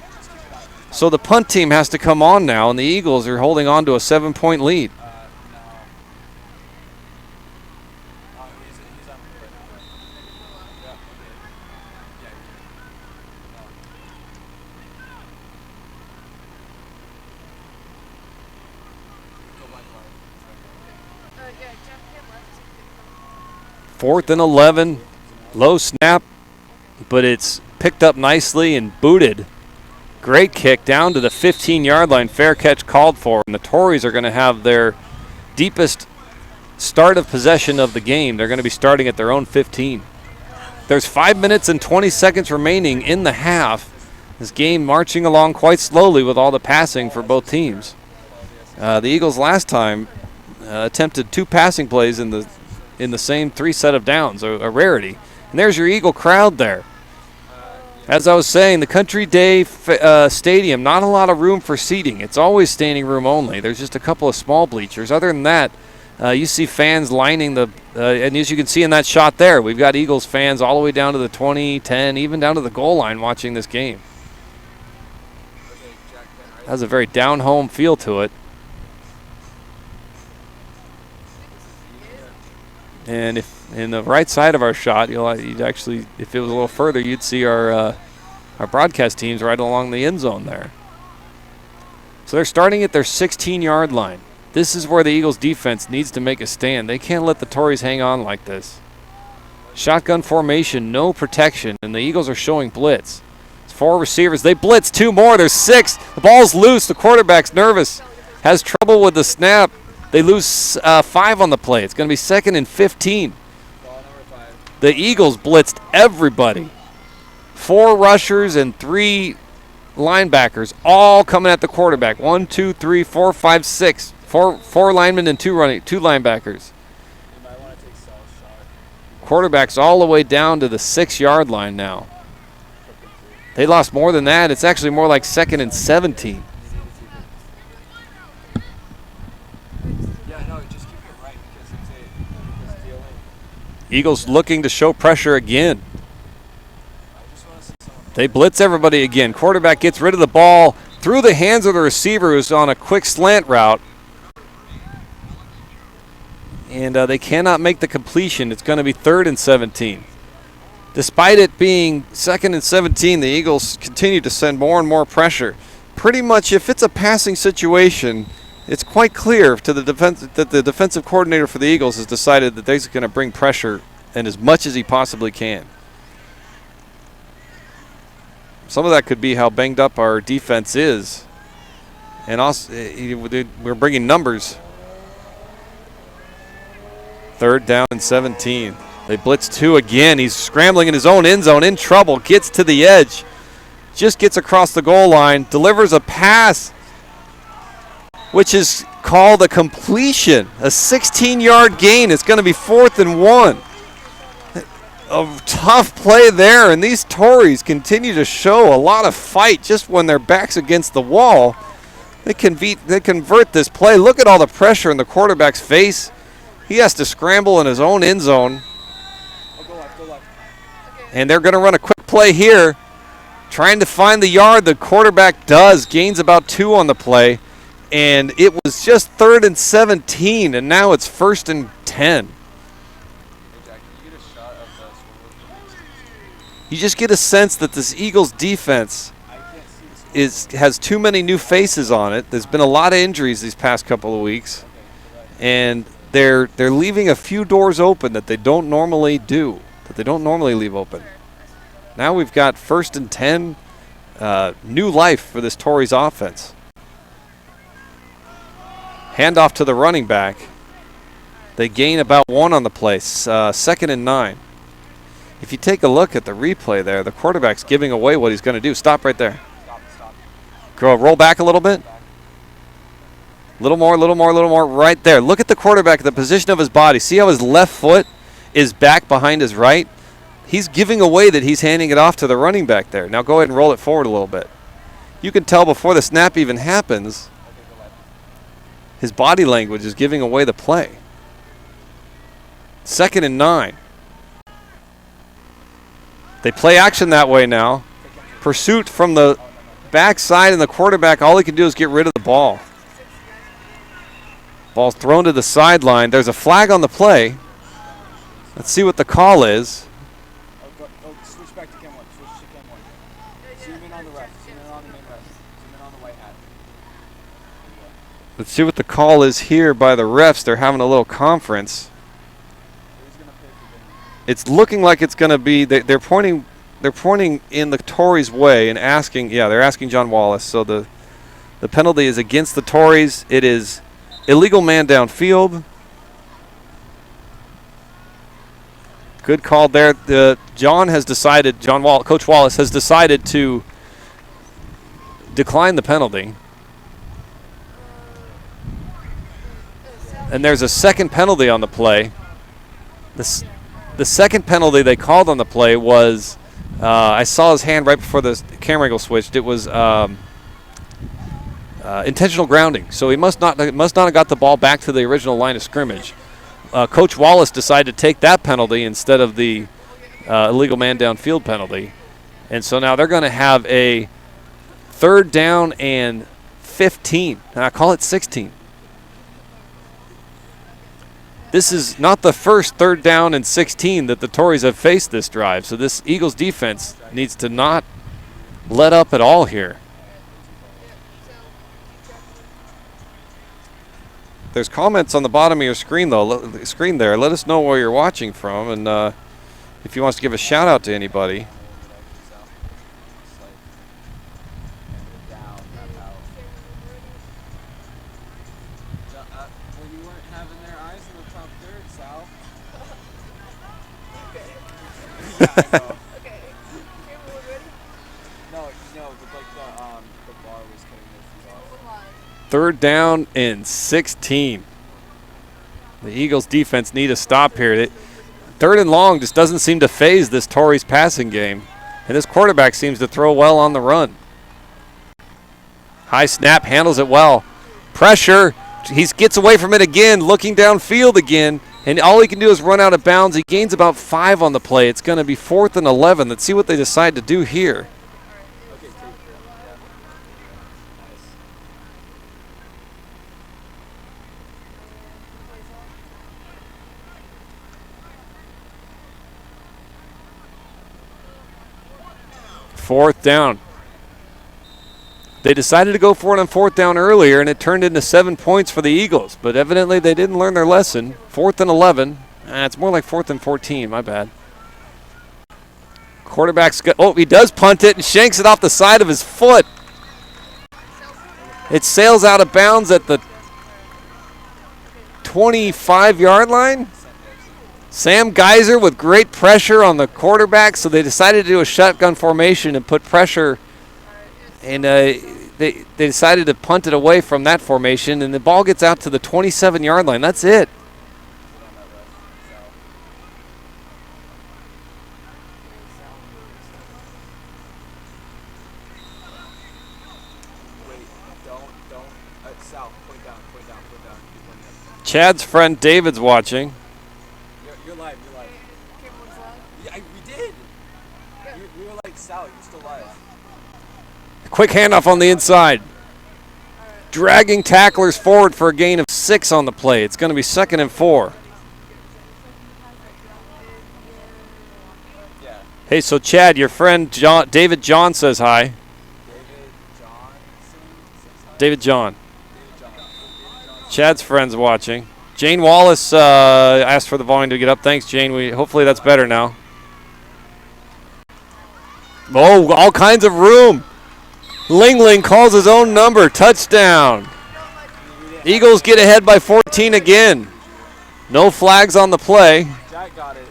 So the punt team has to come on now, and the Eagles are holding on to a 7-point lead. No. He's on right now. Yeah. Yeah. Yeah, Jeff came left. 4th and 11, low snap, but it's picked up nicely and booted. Great kick down to the 15-yard line. Fair catch called for, and the Tories are going to have their deepest start of possession of the game. They're going to be starting at their own 15. There's 5 minutes and 20 seconds remaining in the half. This game marching along quite slowly with all the passing for both teams. The Eagles last time attempted 2 passing plays in the same 3 set of downs, a rarity. And there's your Eagle crowd there. As I was saying, the Country Day Stadium, not a lot of room for seating. It's always standing room only. There's just a couple of small bleachers. Other than that, you see fans lining the and as you can see in that shot there, we've got Eagles fans all the way down to the 20, 10, even down to the goal line watching this game. Has a very down-home feel to it. And if in the right side of our shot, you'd actually, if it was a little further, you'd see our broadcast teams right along the end zone there. So they're starting at their 16-yard line. This is where the Eagles defense needs to make a stand. They can't let the Tories hang on like this. Shotgun formation, no protection, and the Eagles are showing blitz. It's 4 receivers. They blitz 2 more. There's 6. The ball's loose. The quarterback's nervous. Has trouble with the snap. They lose 5 on the play. It's going to be 2nd and 15. The Eagles blitzed everybody. 4 rushers and 3 linebackers, all coming at the quarterback. 1, 2, 3, 4, 5, 6. 4 linemen and 2 linebackers. Quarterback's all the way down to the 6-yard line now. They lost more than that. It's actually more like 2nd and 17. Eagles looking to show pressure again. They blitz everybody again. Quarterback gets rid of the ball through the hands of the receiver who's on a quick slant route. And they cannot make the completion. It's going to be 3rd and 17. Despite it being 2nd and 17, the Eagles continue to send more and more pressure. Pretty much if it's a passing situation, it's quite clear to the defense that the defensive coordinator for the Eagles has decided that they're going to bring pressure and as much as he possibly can. Some of that could be how banged up our defense is. And also, we're bringing numbers. 3rd down and 17. They blitz 2 again. He's scrambling in his own end zone, in trouble, gets to the edge, just gets across the goal line, delivers a pass, which is called a completion. A 16-yard gain. It's going to be 4th and 1. A tough play there, and these Tories continue to show a lot of fight just when their back's against the wall. They convert this play. Look at all the pressure in the quarterback's face. He has to scramble in his own end zone. Go left. And they're going to run a quick play here, trying to find the yard. The quarterback gains about 2 on the play, and it was just 3rd and 17, and now it's 1st and 10. You just get a sense that this Eagles defense has too many new faces on it. There's been a lot of injuries these past couple of weeks, and they're leaving a few doors open that they don't normally do, that they don't normally leave open. Now we've got 1st and 10, new life for this Tories offense. Handoff to the running back. They gain about 1 on the play, 2nd and 9. If you take a look at the replay there, the quarterback's giving away what he's going to do. Stop right there. Stop. Roll back a little bit. Little more, right there. Look at the quarterback, the position of his body. See how his left foot is back behind his right? He's giving away that he's handing it off to the running back there. Now go ahead and roll it forward a little bit. You can tell before the snap even happens, his body language is giving away the play. 2nd and 9. They play action that way now. Pursuit from the backside, and the quarterback, all he can do is get rid of the ball. Ball's thrown to the sideline. There's a flag on the play. Let's see what the call is. Switch back to Ken 1. Switch to Ken 1. Zoom in on the ref. Zoom in on the main ref. Zoom in on the white hat. Let's see what the call is here by the refs. They're having a little conference. Who's going to pay for dinner? It's looking like it's going to be. They're pointing in the Tories' way and asking. Yeah, they're asking John Wallace. So the penalty is against the Tories. It is illegal man downfield. Good call there. Coach Wallace has decided to decline the penalty. And there's a second penalty on the play. The second penalty they called on the play was, I saw his hand right before the camera angle switched. It was intentional grounding. So he must not have got the ball back to the original line of scrimmage. Coach Wallace decided to take that penalty instead of the illegal man downfield penalty. And so now they're going to have a 3rd down and 15. I call it 16. This is not the first 3rd down and 16 that the Tories have faced this drive. So this Eagles defense needs to not let up at all here. There's comments on the bottom of your screen, though. Screen there. Let us know where you're watching from, and if you want to give a shout out to anybody. Well, you weren't having their eyes in the top third, Sal. Yeah, I know. Okay. Camera, we're ready? No, the bar was cutting their feet off. Come on. 3rd down and 16. The Eagles defense need a stop here. 3rd and long just doesn't seem to phase this Tories passing game. And this quarterback seems to throw well on the run. High snap, handles it well. Pressure, he gets away from it again, looking downfield again. And all he can do is run out of bounds. He gains about 5 on the play. It's going to be 4th and 11. Let's see what they decide to do here. Okay, take care. Fourth down. They decided to go for it on 4th down earlier, and it turned into 7 points for the Eagles. But evidently they didn't learn their lesson. 4th and 11. It's more like 4th and 14. My bad. Quarterback's got. Oh, he does punt it and shanks it off the side of his foot. It sails out of bounds at the 25-yard line. Sam Geiser with great pressure on the quarterback, so they decided to do a shotgun formation and put pressure. And they decided to punt it away from that formation, and the ball gets out to the 27-yard line. That's it. Sal, point down. Chad's friend David's watching. You're live. Camera's on. Yeah, we did. We were like, Sal, you're still live. Quick handoff on the inside. Dragging tacklers forward for a gain of 6 on the play. It's going to be 2nd and 4. Yeah. Hey, so Chad, your friend David John says hi. David John. Chad's friend's watching. Jane Wallace asked for the volume to get up. Thanks, Jane. Hopefully that's better now. Oh, all kinds of room. Ling calls his own number. Touchdown. Eagles get ahead by 14 again. No flags on the play. Jack got it.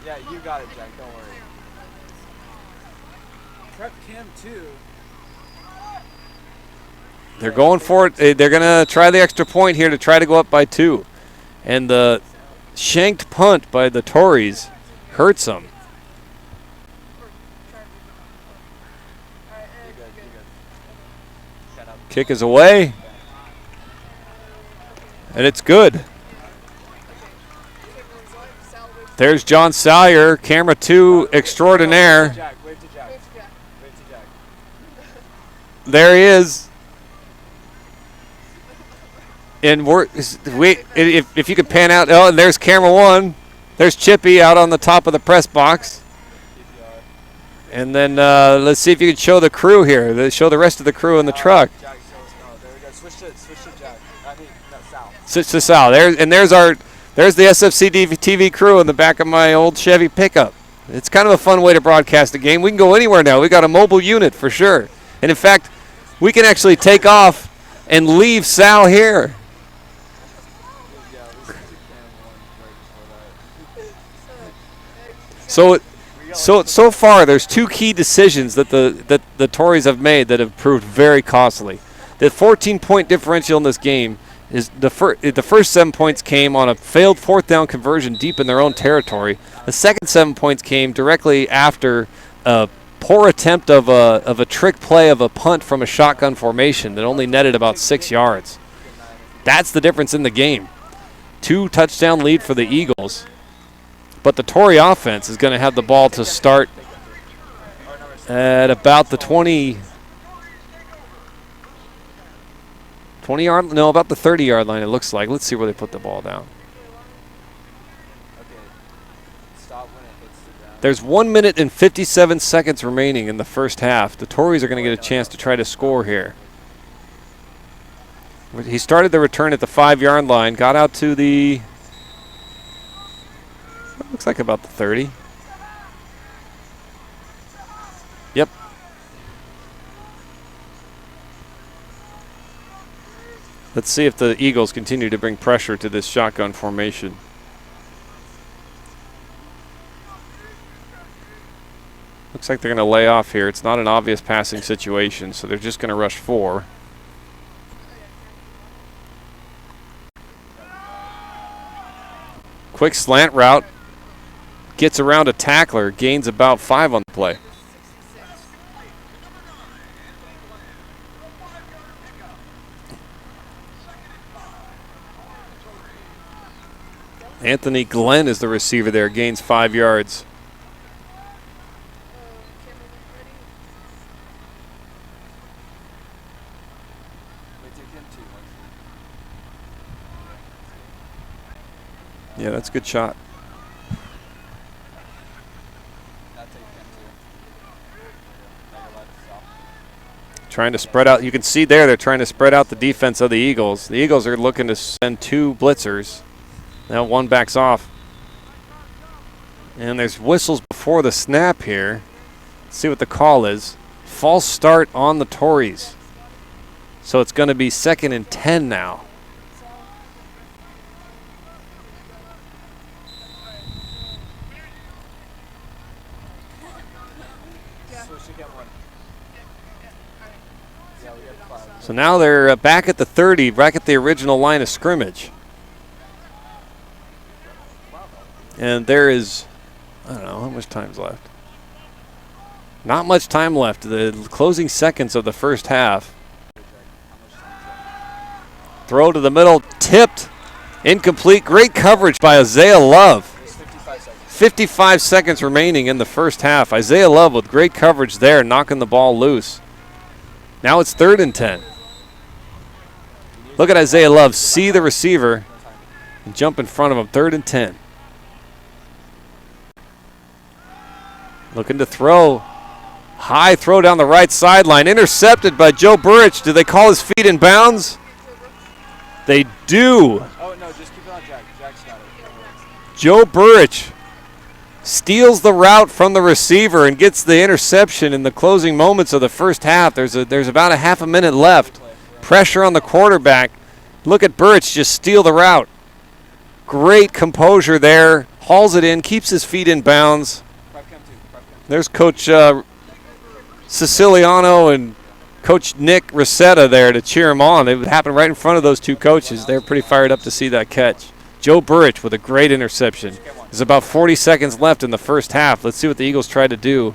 Yeah, you got it, Jack. Don't worry. Prep Cam too. They're going for it. They're going to try the extra point here to try to go up by 2. And the shanked punt by the Tories hurts them. Kick is away. And it's good. There's John Salyer, camera 2 extraordinaire. Wave to Jack. there he is. And if you could pan out, and there's camera one. There's Chippy out on the top of the press box. And then let's see if you can show the crew here. Show the rest of the crew in the truck. Jack, there we go. Switch to Jack. I mean, that's Sal. Switch to Sal. There's the SFC TV crew in the back of my old Chevy pickup. It's kind of a fun way to broadcast a game. We can go anywhere now. We got a mobile unit for sure. And in fact, we can actually take off and leave Sal here. So far, there's two key decisions that the Tories have made that have proved very costly. The 14-point differential in this game is the first 7 points came on a failed fourth down conversion deep in their own territory. The second 7 points came directly after a poor attempt of a trick play of a punt from a shotgun formation that only netted about 6 yards. That's the difference in the game. 2 touchdown lead for the Eagles. But the Tory offense is going to have the ball to start at about the about the 30-yard line, it looks like. Let's see where they put the ball down. There's 1 minute and 57 seconds remaining in the first half. The Tories are going to get a chance to try to score here. He started the return at the 5-yard line, got out to the, looks like about the 30. Yep. Let's see if the Eagles continue to bring pressure to this shotgun formation. Looks like they're going to lay off here. It's not an obvious passing situation, so they're just going to rush 4. Quick slant route. Gets around a tackler. Gains about 5 on the play. Anthony Glenn is the receiver there. Gains 5 yards. Yeah, that's a good shot. Trying to spread out. You can see there they're trying to spread out the defense of the Eagles. The Eagles are looking to send 2 blitzers. Now 1 backs off. And there's whistles before the snap here. Let's see what the call is. False start on the Tories. So it's going to be 2nd and 10 now. So now they're back at the 30, back at the original line of scrimmage. And there is, I don't know, how much time's left? Not much time left. The closing seconds of the first half. Throw to the middle, tipped, incomplete. Great coverage by Isaiah Love. 55 seconds remaining in the first half. Isaiah Love with great coverage there, knocking the ball loose. Now it's 3rd and 10. Look at Isaiah Love see the receiver and jump in front of him. 3rd and 10. Looking to throw. High throw down the right sideline. Intercepted by Joe Burrich. Do they call his feet in bounds? They do. Oh, no, just keep it on Jack. Jack's got it. Joe Burrich steals the route from the receiver and gets the interception in the closing moments of the first half. There's about a half a minute left. Pressure on the quarterback. Look at Burrich just steal the route. Great composure there. Hauls it in, keeps his feet in bounds. There's Coach Siciliano and Coach Nick Rosetta there to cheer him on. It would happen right in front of those 2 coaches. They're pretty fired up to see that catch. Joe Burrich with a great interception. There's about 40 seconds left in the first half. Let's see what the Eagles try to do.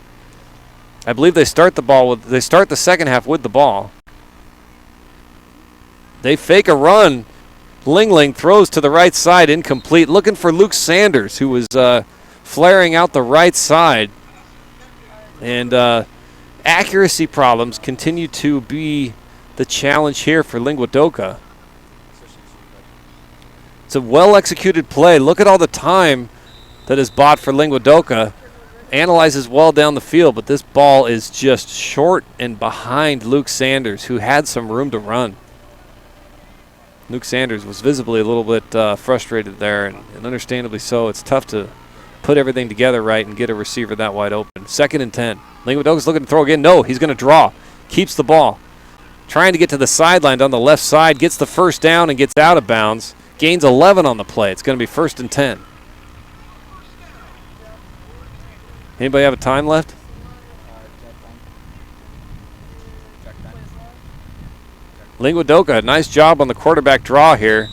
I believe they start the second half with the ball. They fake a run. Lingling throws to the right side, incomplete. Looking for Luke Sanders, who was flaring out the right side. And accuracy problems continue to be the challenge here for Linguadoka. It's a well-executed play. Look at all the time that is bought for Linguadoka. Analyzes well down the field, but this ball is just short and behind Luke Sanders, who had some room to run. Luke Sanders was visibly a little bit frustrated there, and understandably so. It's tough to put everything together right and get a receiver that wide open. 2nd and 10. Linguadoka's looking to throw again. No, he's going to draw. Keeps the ball. Trying to get to the sideline on the left side. Gets the first down and gets out of bounds. Gains 11 on the play. It's going to be 1st and 10. Anybody have a time left? Linguadoka, nice job on the quarterback draw here.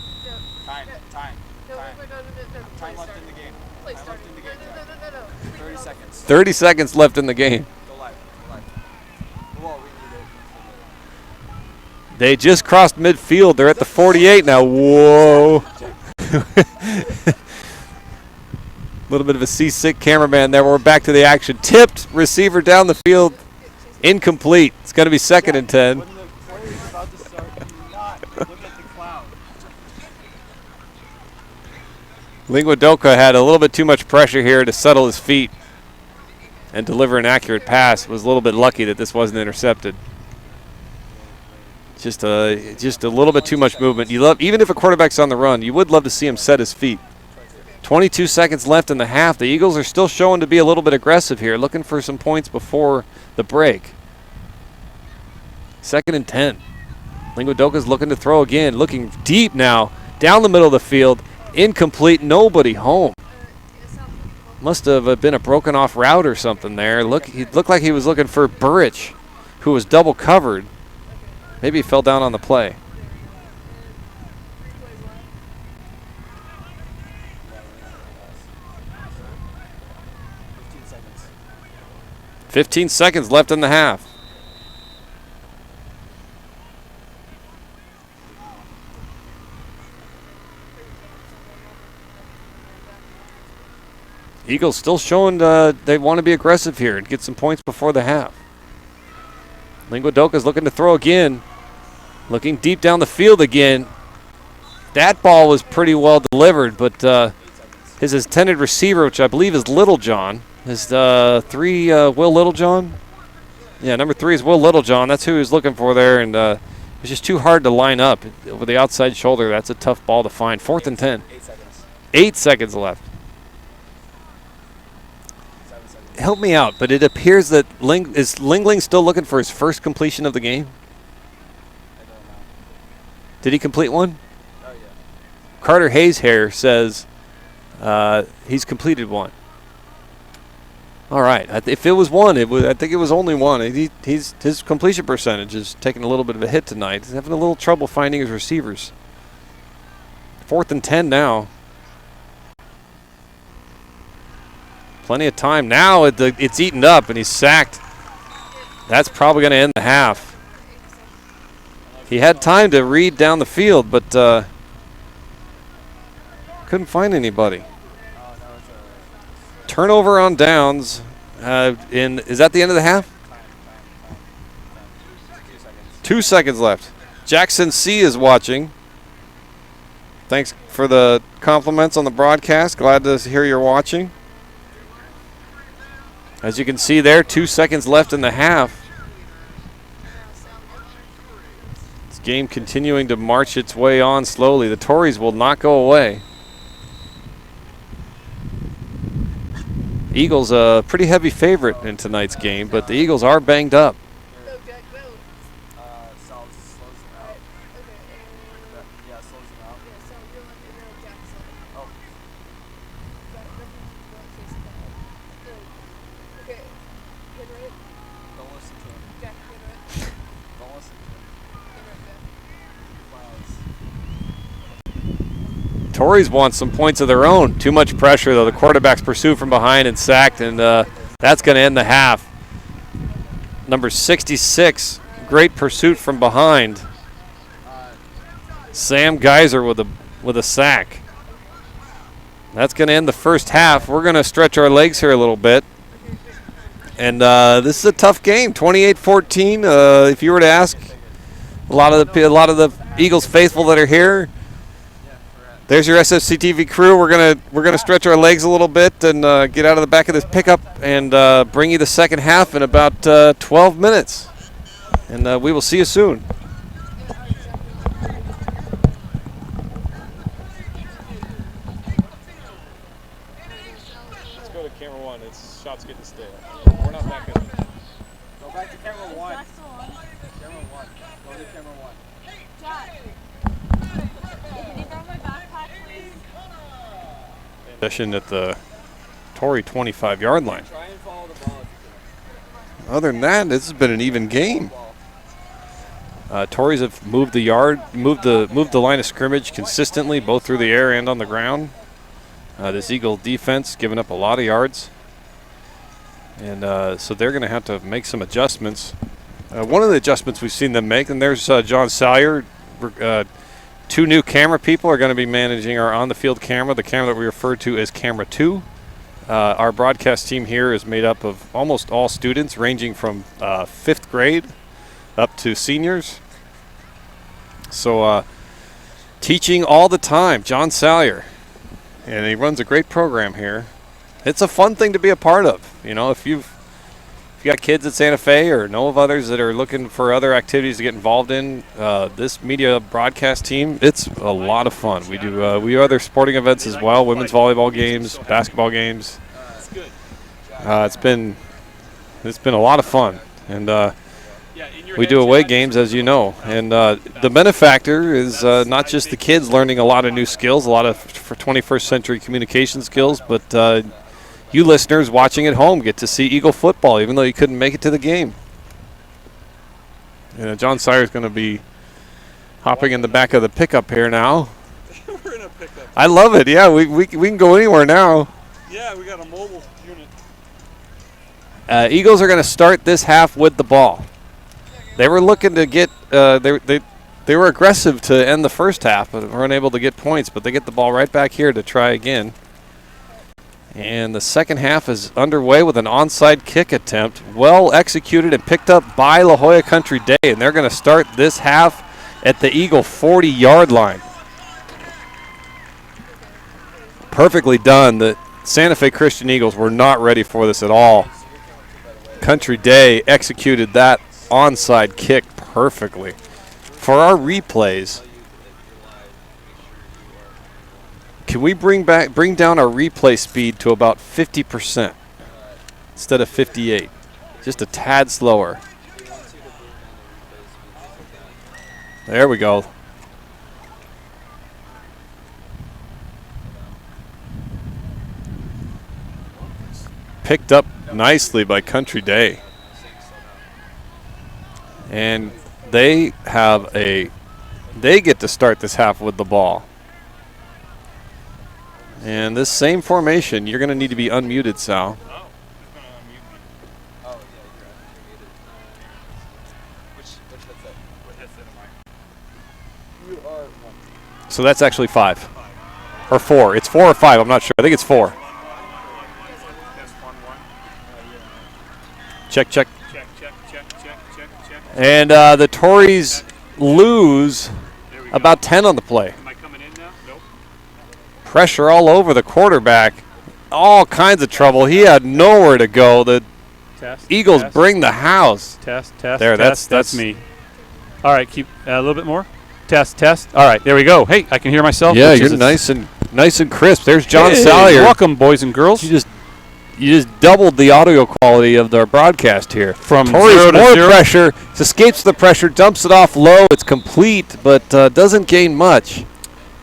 Time left in the game. Time left in the game. 30 seconds. 30 seconds left in the game. Go live. Whoa, we need it. They just crossed midfield. They're at the 48 now. Whoa. A little bit of a seasick cameraman there. We're back to the action. Tipped, receiver down the field. Incomplete. It's going to be 2nd and 10. When the play is about to start, do not look at the cloud. Linguadoka had a little bit too much pressure here to settle his feet and deliver an accurate pass. Was a little bit lucky that this wasn't intercepted. Just a little bit too much movement. You love, even if a quarterback's on the run, you would love to see him set his feet. 22 seconds left in the half. The Eagles are still showing to be a little bit aggressive here, looking for some points before the break. 2nd and 10. Linguadoka's looking to throw again, looking deep now, down the middle of the field. Incomplete, nobody home. Must have been a broken off route or something there. He looked like he was looking for Burrich, who was double covered. Maybe he fell down on the play. 15 seconds left in the half. Eagles still showing they want to be aggressive here and get some points before the half. Linguadoka's looking to throw again. Looking deep down the field again. That ball was pretty well delivered, but his intended receiver, which I believe is Littlejohn, is 3 Will Littlejohn? Yeah, number 3 is Will Littlejohn. That's who he was looking for there, and it was just too hard to line up over the outside shoulder. That's a tough ball to find. 4th and 10. 8 seconds. 8 seconds left. 7 seconds. Help me out, but it appears that is Lingling still looking for his first completion of the game? I don't know. Did he complete one? Oh, yeah. Carter Hayes here says he's completed one. All right. If it was one, I think it was only one. His completion percentage is taking a little bit of a hit tonight. He's having a little trouble finding his receivers. 4th and 10 now. Plenty of time now. It's eaten up, and he's sacked. That's probably going to end the half. He had time to read down the field, but couldn't find anybody. Oh, no, it's Turnover on downs. Is that the end of the half? 2 seconds. 2 seconds left. Jackson C is watching. Thanks for the compliments on the broadcast. Glad to hear you're watching. As you can see there, 2 seconds left in the half. This game continuing to march its way on slowly. The Tories will not go away. Eagles a pretty heavy favorite in tonight's game, but the Eagles are banged up. Sal slows him out. Yeah, slows him out. Oh. Don't listen to him. Don't listen to him. Tories want some points of their own. Too much pressure, though. The quarterback's pursued from behind and sacked, and that's going to end the half. Number 66, great pursuit from behind. Sam Geiser with a sack. That's going to end the first half. We're going to stretch our legs here a little bit. And this is a tough game, 28-14. If you were to ask a lot of the Eagles faithful that are here, there's your SFC TV crew. We're gonna stretch our legs a little bit and get out of the back of this pickup and bring you the second half in about 12 minutes. And we will see you soon. Let's go to camera 1. It's shots getting stale. We're not that good. Go back to camera 1. Camera 1. Go to camera 1. Jack, can you grab my backpack, please? Session at the Torrey 25-yard line. Try and follow the ball if you can. Other than that, this has been an even game. Tories have moved the line of scrimmage consistently, both through the air and on the ground. This Eagle defense giving up a lot of yards, and so they're going to have to make some adjustments. One of the adjustments we've seen them make, and there's John Salyer. Two new camera people are going to be managing our on-the-field camera, the camera that we refer to as Camera 2. Our broadcast team here is made up of almost all students, ranging from 5th grade up to seniors. So teaching all the time, John Salyer, and he runs a great program here. It's a fun thing to be a part of. You know, if you've got kids at Santa Fe or know of others that are looking for other activities to get involved in, this media broadcast team, it's a lot of fun. We do other sporting events as well, women's volleyball games, basketball games. It's been a lot of fun, and we do away games, as you know. And the benefactor is not just the kids learning a lot of new skills, a lot of for 21st century communication skills, but you listeners watching at home get to see Eagle football, even though you couldn't make it to the game. And John Sawyer's going to be hopping in the back of the pickup here now. We're in a pickup. I love it. Yeah, we can go anywhere now. Yeah, we got a mobile unit. Eagles are going to start this half with the ball. They were looking to get they were aggressive to end the first half, but were unable to get points. But they get the ball right back here to try again. And the second half is underway with an onside kick attempt, well executed and picked up by La Jolla Country Day. And they're going to start this half at the Eagle 40-yard line. Perfectly done. The Santa Fe Christian Eagles were not ready for this at all. Country Day executed that onside kick perfectly. For our replays, can we bring down our replay speed to about 50% instead of 58? Just a tad slower. There we go. Picked up nicely by Country Day. And they get to start this half with the ball. And this same formation, you're going to need to be unmuted, Sal. Oh, yeah, you're muted. Which headset? What headset am I? You are 1. So that's actually 5. Or 4. It's 4 or 5. I'm not sure. I think it's 4. Check, check. And the Tories lose about 10 on the play. Am I coming in now? Nope. Pressure all over the quarterback. All kinds of trouble. He had nowhere to go. The Eagles bring the house. Test. There, that's me. All right, keep a little bit more. Test. All right, there we go. Hey, I can hear myself. Yeah, you're nice and crisp. There's John Salyer. Welcome, boys and girls. You just doubled the audio quality of the broadcast here. From Torrey's 0 to more 0. pressure, escapes the pressure, dumps it off low. It's complete, but doesn't gain much.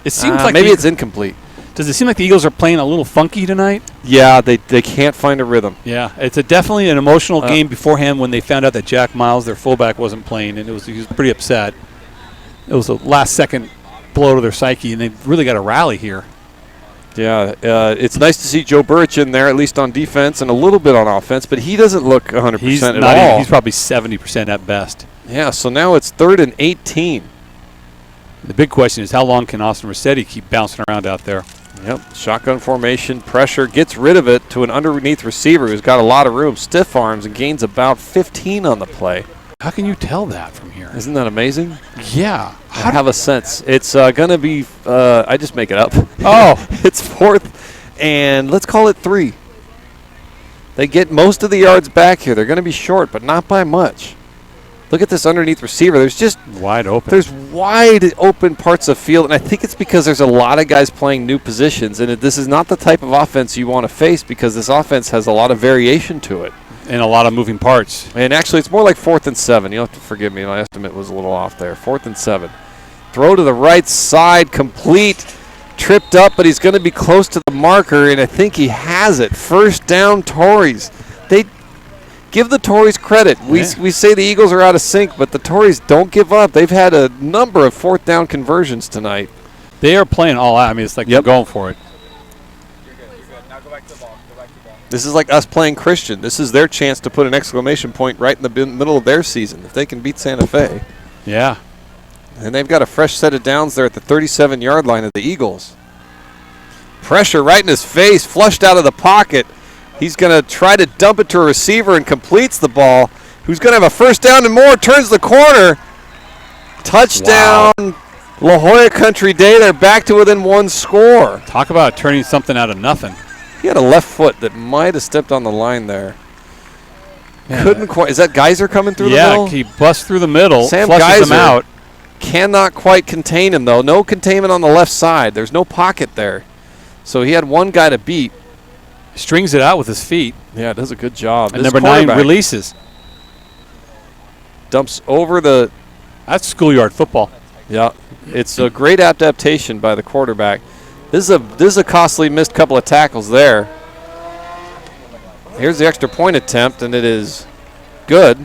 It seems like maybe it's incomplete. Does it seem like the Eagles are playing a little funky tonight? Yeah, they can't find a rhythm. Yeah, it's definitely an emotional game beforehand when they found out that Jack Miles, their fullback, wasn't playing, and he was pretty upset. It was a last-second blow to their psyche, and they've really got to rally here. Yeah, it's nice to see Joe Burch in there, at least on defense and a little bit on offense, but he doesn't look 100% at all. He's probably 70% at best. Yeah, so now it's 3rd and 18. The big question is how long can Austin Rossetti keep bouncing around out there? Yep, shotgun formation, pressure, gets rid of it to an underneath receiver who's got a lot of room, stiff arms, and gains about 15 on the play. How can you tell that from here? Isn't that amazing? Yeah. I have a sense. It's going to be, I just make it up. Oh. It's 4th, and let's call it 3. They get most of the yards back here. They're going to be short, but not by much. Look at this underneath receiver. There's just wide open. There's wide open parts of field, and I think it's because there's a lot of guys playing new positions, and this is not the type of offense you want to face because this offense has a lot of variation to it. And a lot of moving parts. And actually, it's more like 4th and 7. You'll have to forgive me. My estimate was a little off there. 4th and 7. Throw to the right side, complete. Tripped up, but he's going to be close to the marker, and I think he has it. First down, Tories. They give the Tories credit. We say the Eagles are out of sync, but the Tories don't give up. They've had a number of 4th down conversions tonight. They are playing all out. I mean, it's like they're going for it. You're good. Now go back to the ball. This is like us playing Christian. This is their chance to put an exclamation point right in the middle of their season if they can beat Santa Fe. Yeah. And they've got a fresh set of downs there at the 37-yard line of the Eagles. Pressure right in his face, flushed out of the pocket. He's going to try to dump it to a receiver and completes the ball. Who's going to have a first down and more, turns the corner. Touchdown, La Jolla Country Day. They're back to within 1 score. Talk about turning something out of nothing. He had a left foot that might have stepped on the line there. Yeah. Couldn't quite. Is that Geyser coming through the middle? Yeah, he busts through the middle, Sam flushes Geyser him out. Cannot quite contain him, though. No containment on the left side. There's no pocket there. So he had one guy to beat. Strings it out with his feet. Yeah, does a good job. And number 9 releases. Dumps over the... That's schoolyard football. Yeah, it's a great adaptation by the quarterback. This is a costly missed couple of tackles there. Here's the extra point attempt, and it is good.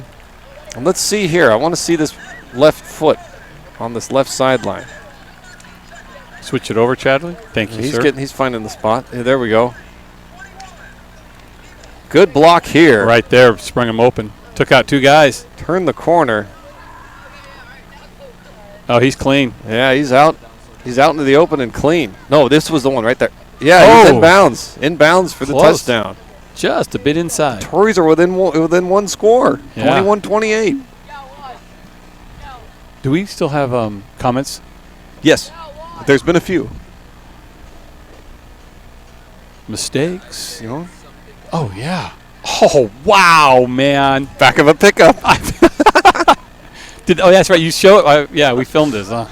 And let's see here. I want to see this left foot on this left sideline. Switch it over, Chadley. Thank you, sir. He's finding the spot. There we go. Good block here. Right there, sprung him open. Took out 2 guys. Turned the corner. Oh, he's clean. Yeah, he's out. He's out into the open and clean. No, this was the one right there. Yeah, he's in bounds. In bounds for the touchdown. Just a bit inside. Tories are within 1 score. Yeah. 21-28. Do we still have comments? Yes. There's been a few. Mistakes. You know? Oh, yeah. Oh, wow, man. Back of a pickup. Oh, that's right. You show it. Yeah, we filmed this, huh?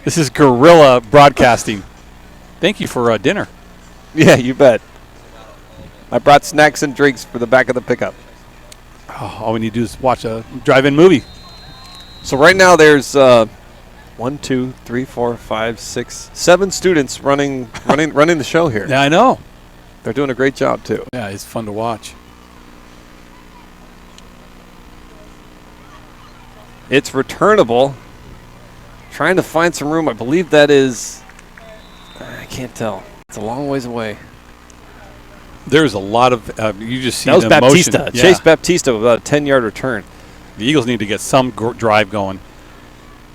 This is guerrilla broadcasting. Thank you for dinner. Yeah, you bet. I brought snacks and drinks for the back of the pickup. Oh, all we need to do is watch a drive-in movie. So right now there's 1, 2, 3, 4, 5, 6, 7 students running the show here. Yeah, I know. They're doing a great job too. Yeah, it's fun to watch. It's returnable. Trying to find some room. I believe that is, I can't tell. It's a long ways away. There's a lot of, you just see that was the Baptista. motion. Chase Baptista with about a 10-yard return. The Eagles need to get some drive going.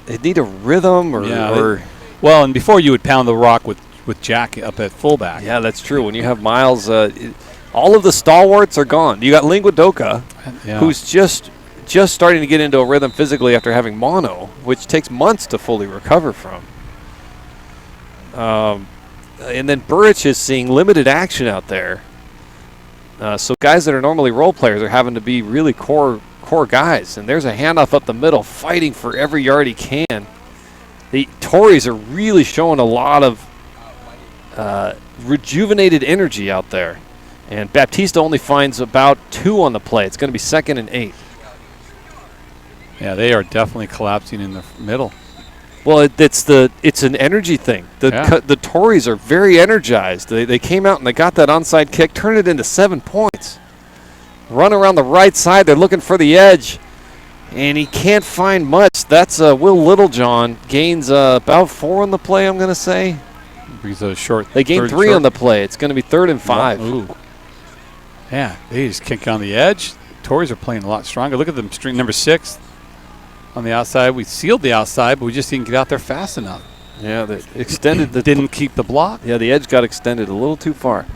They need a rhythm or well, and before you would pound the rock with Jack up at fullback. Yeah, that's true. When you have Miles, all of the stalwarts are gone. You got Linguadoka, who's just starting to get into a rhythm physically after having mono, which takes months to fully recover from. And then Burrich is seeing limited action out there. So guys that are normally role players are having to be really core guys. And there's a handoff up the middle, fighting for every yard he can. The Tories are really showing a lot of rejuvenated energy out there. And Baptista only finds about 2 on the play. It's going to be 2nd and 8. Yeah, they are definitely collapsing in the middle. Well, it's an energy thing. The Tories are very energized. They came out and they got that onside kick, turned it into 7 points. Run around the right side. They're looking for the edge, and he can't find much. That's Will Littlejohn gains about 4 on the play, I'm going to say. He's a short. They gained 3 on the play. It's going to be 3rd and 5. Ooh. Yeah, they just kick on the edge. Tories are playing a lot stronger. Look at them, string number 6 on the outside. We sealed the outside, but we just didn't get out there fast enough. Yeah, they extended the Didn't keep the block. Yeah, the edge got extended a little too far.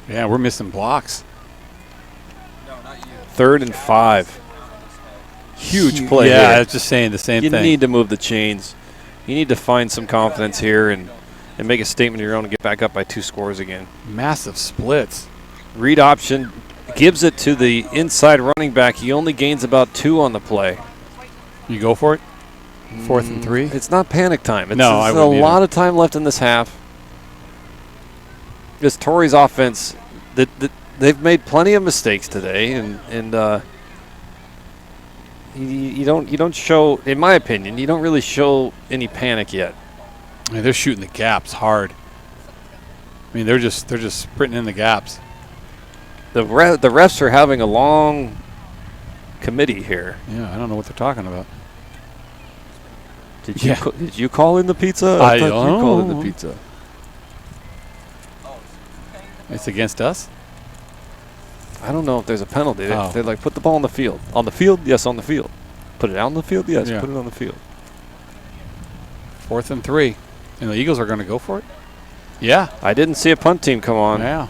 Yeah, we're missing blocks. No, not you. 3rd and 5. Huge play Yeah, I here. was just saying the same You thing. need to move the chains. You need to find some confidence here and make a statement of your own and get back up by 2 scores again. Massive splits. Read option gives it to the inside running back. He only gains about 2 on the play. You go for it? 4th and 3? It's not panic time. No, I There's a wouldn't either. lot of time left in this half. This Tories offense, they've made plenty of mistakes today, and you don't show, in my opinion, you don't really show any panic yet. I mean, they're shooting the gaps hard. I mean, they're just sprinting in the gaps. The refs are having a long committee here. Yeah, I don't know what they're talking about. Did you call in the pizza? I thought don't you called in know. the pizza. It's against us? I don't know if there's a penalty. Oh. They're like, put the ball on the field. On the field? Yes, on the field. Put it out on the field? Yes, Yeah. put it on the field. 4th and 3. And the Eagles are going to go for it? Yeah. I didn't see a punt team come on. Yeah.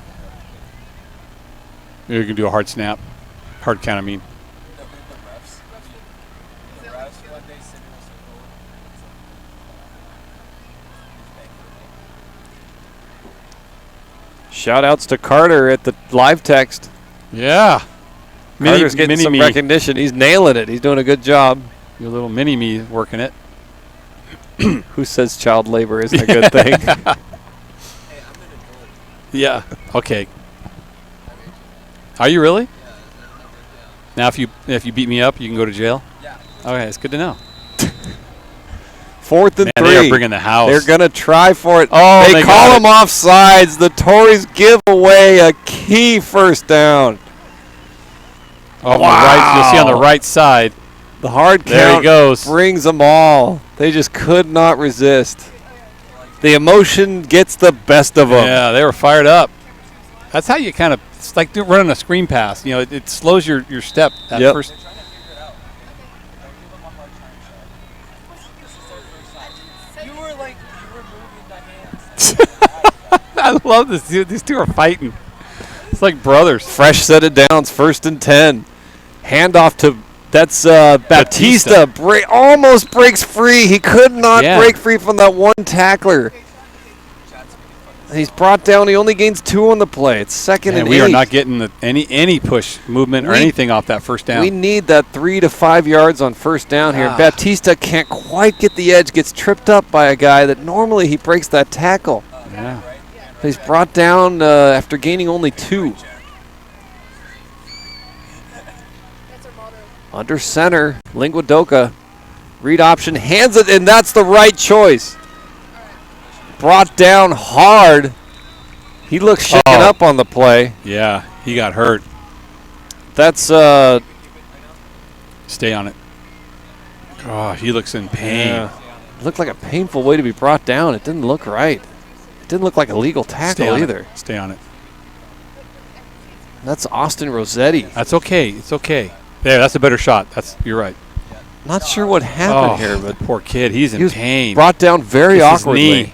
You can do a hard snap. Hard count, I mean. Shout outs to Carter at the live text. Yeah. Carter's getting some me. recognition. He's nailing it. He's doing a good job. Your little mini me working it. Who says child labor isn't a good thing? Yeah. Okay. Are you really? Now, if you beat me up, you can go to jail. Yeah. Okay, it's good to know. 4th and Man, 3. they are bringing the house. They're going to try for it. Oh, they they call got them offsides. The Tories give away a key first down. Oh, wow. You'll see on the right side. The hard There he count goes. brings them all. They just could not resist. The emotion gets the best of them. Yeah, they were fired up. That's how you kind of, it's like running a screen pass. You know, it slows your step at Yep. first. You were moving the hands. I love this. These two are fighting. It's like brothers. Fresh set of downs, 1st and 10. Handoff to Baptista. Almost breaks free. He could not break free from that one tackler. He's brought down. He only gains 2 on the play. It's 2nd and 8. We are not getting any push movement or anything off that first down. We need that 3 to 5 yards on first down here. Baptista can't quite get the edge. Gets tripped up by a guy that normally he breaks that tackle. Yeah. He's brought down after gaining only 2. Under center, Linguadoka. Read option, hands it, and that's the right choice. Brought down hard. He looks shaken up on the play. Yeah, he got hurt. That's Stay on it. Oh, he looks in pain. yeah. It looked like a painful way to be brought down. It didn't look right. It didn't look like a legal tackle either. Stay on it. That's Austin Rossetti. That's okay. It's okay. There, that's a better shot. You're right. Not sure what happened here, but poor kid. He's in he was pain. brought down very It's his awkwardly. knee.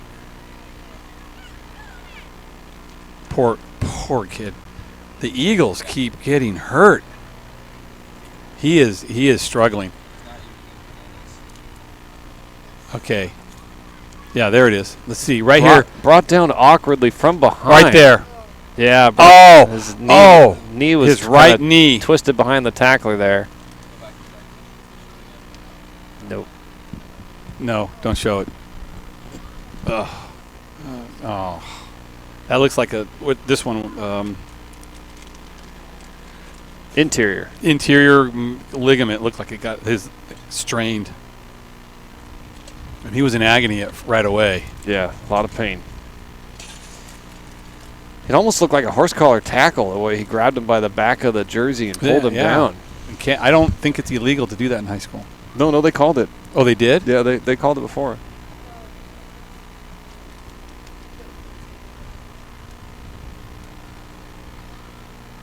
Poor kid. The Eagles keep getting hurt. He is struggling. Okay. Yeah, there it is. Let's see. Right here. Brought down awkwardly from behind. Right there. Yeah. Oh. His knee was his right kinda knee. twisted behind the tackler there. Nope. No, don't show it. Ugh. Oh. That looks like this one, Interior. interior ligament looked like it got his strained. And he was in agony right away. Yeah, a lot of pain. It almost looked like a horse collar tackle the way he grabbed him by the back of the jersey and pulled him down. I don't think it's illegal to do that in high school. No, they called it. Oh, they did? Yeah, they called it before.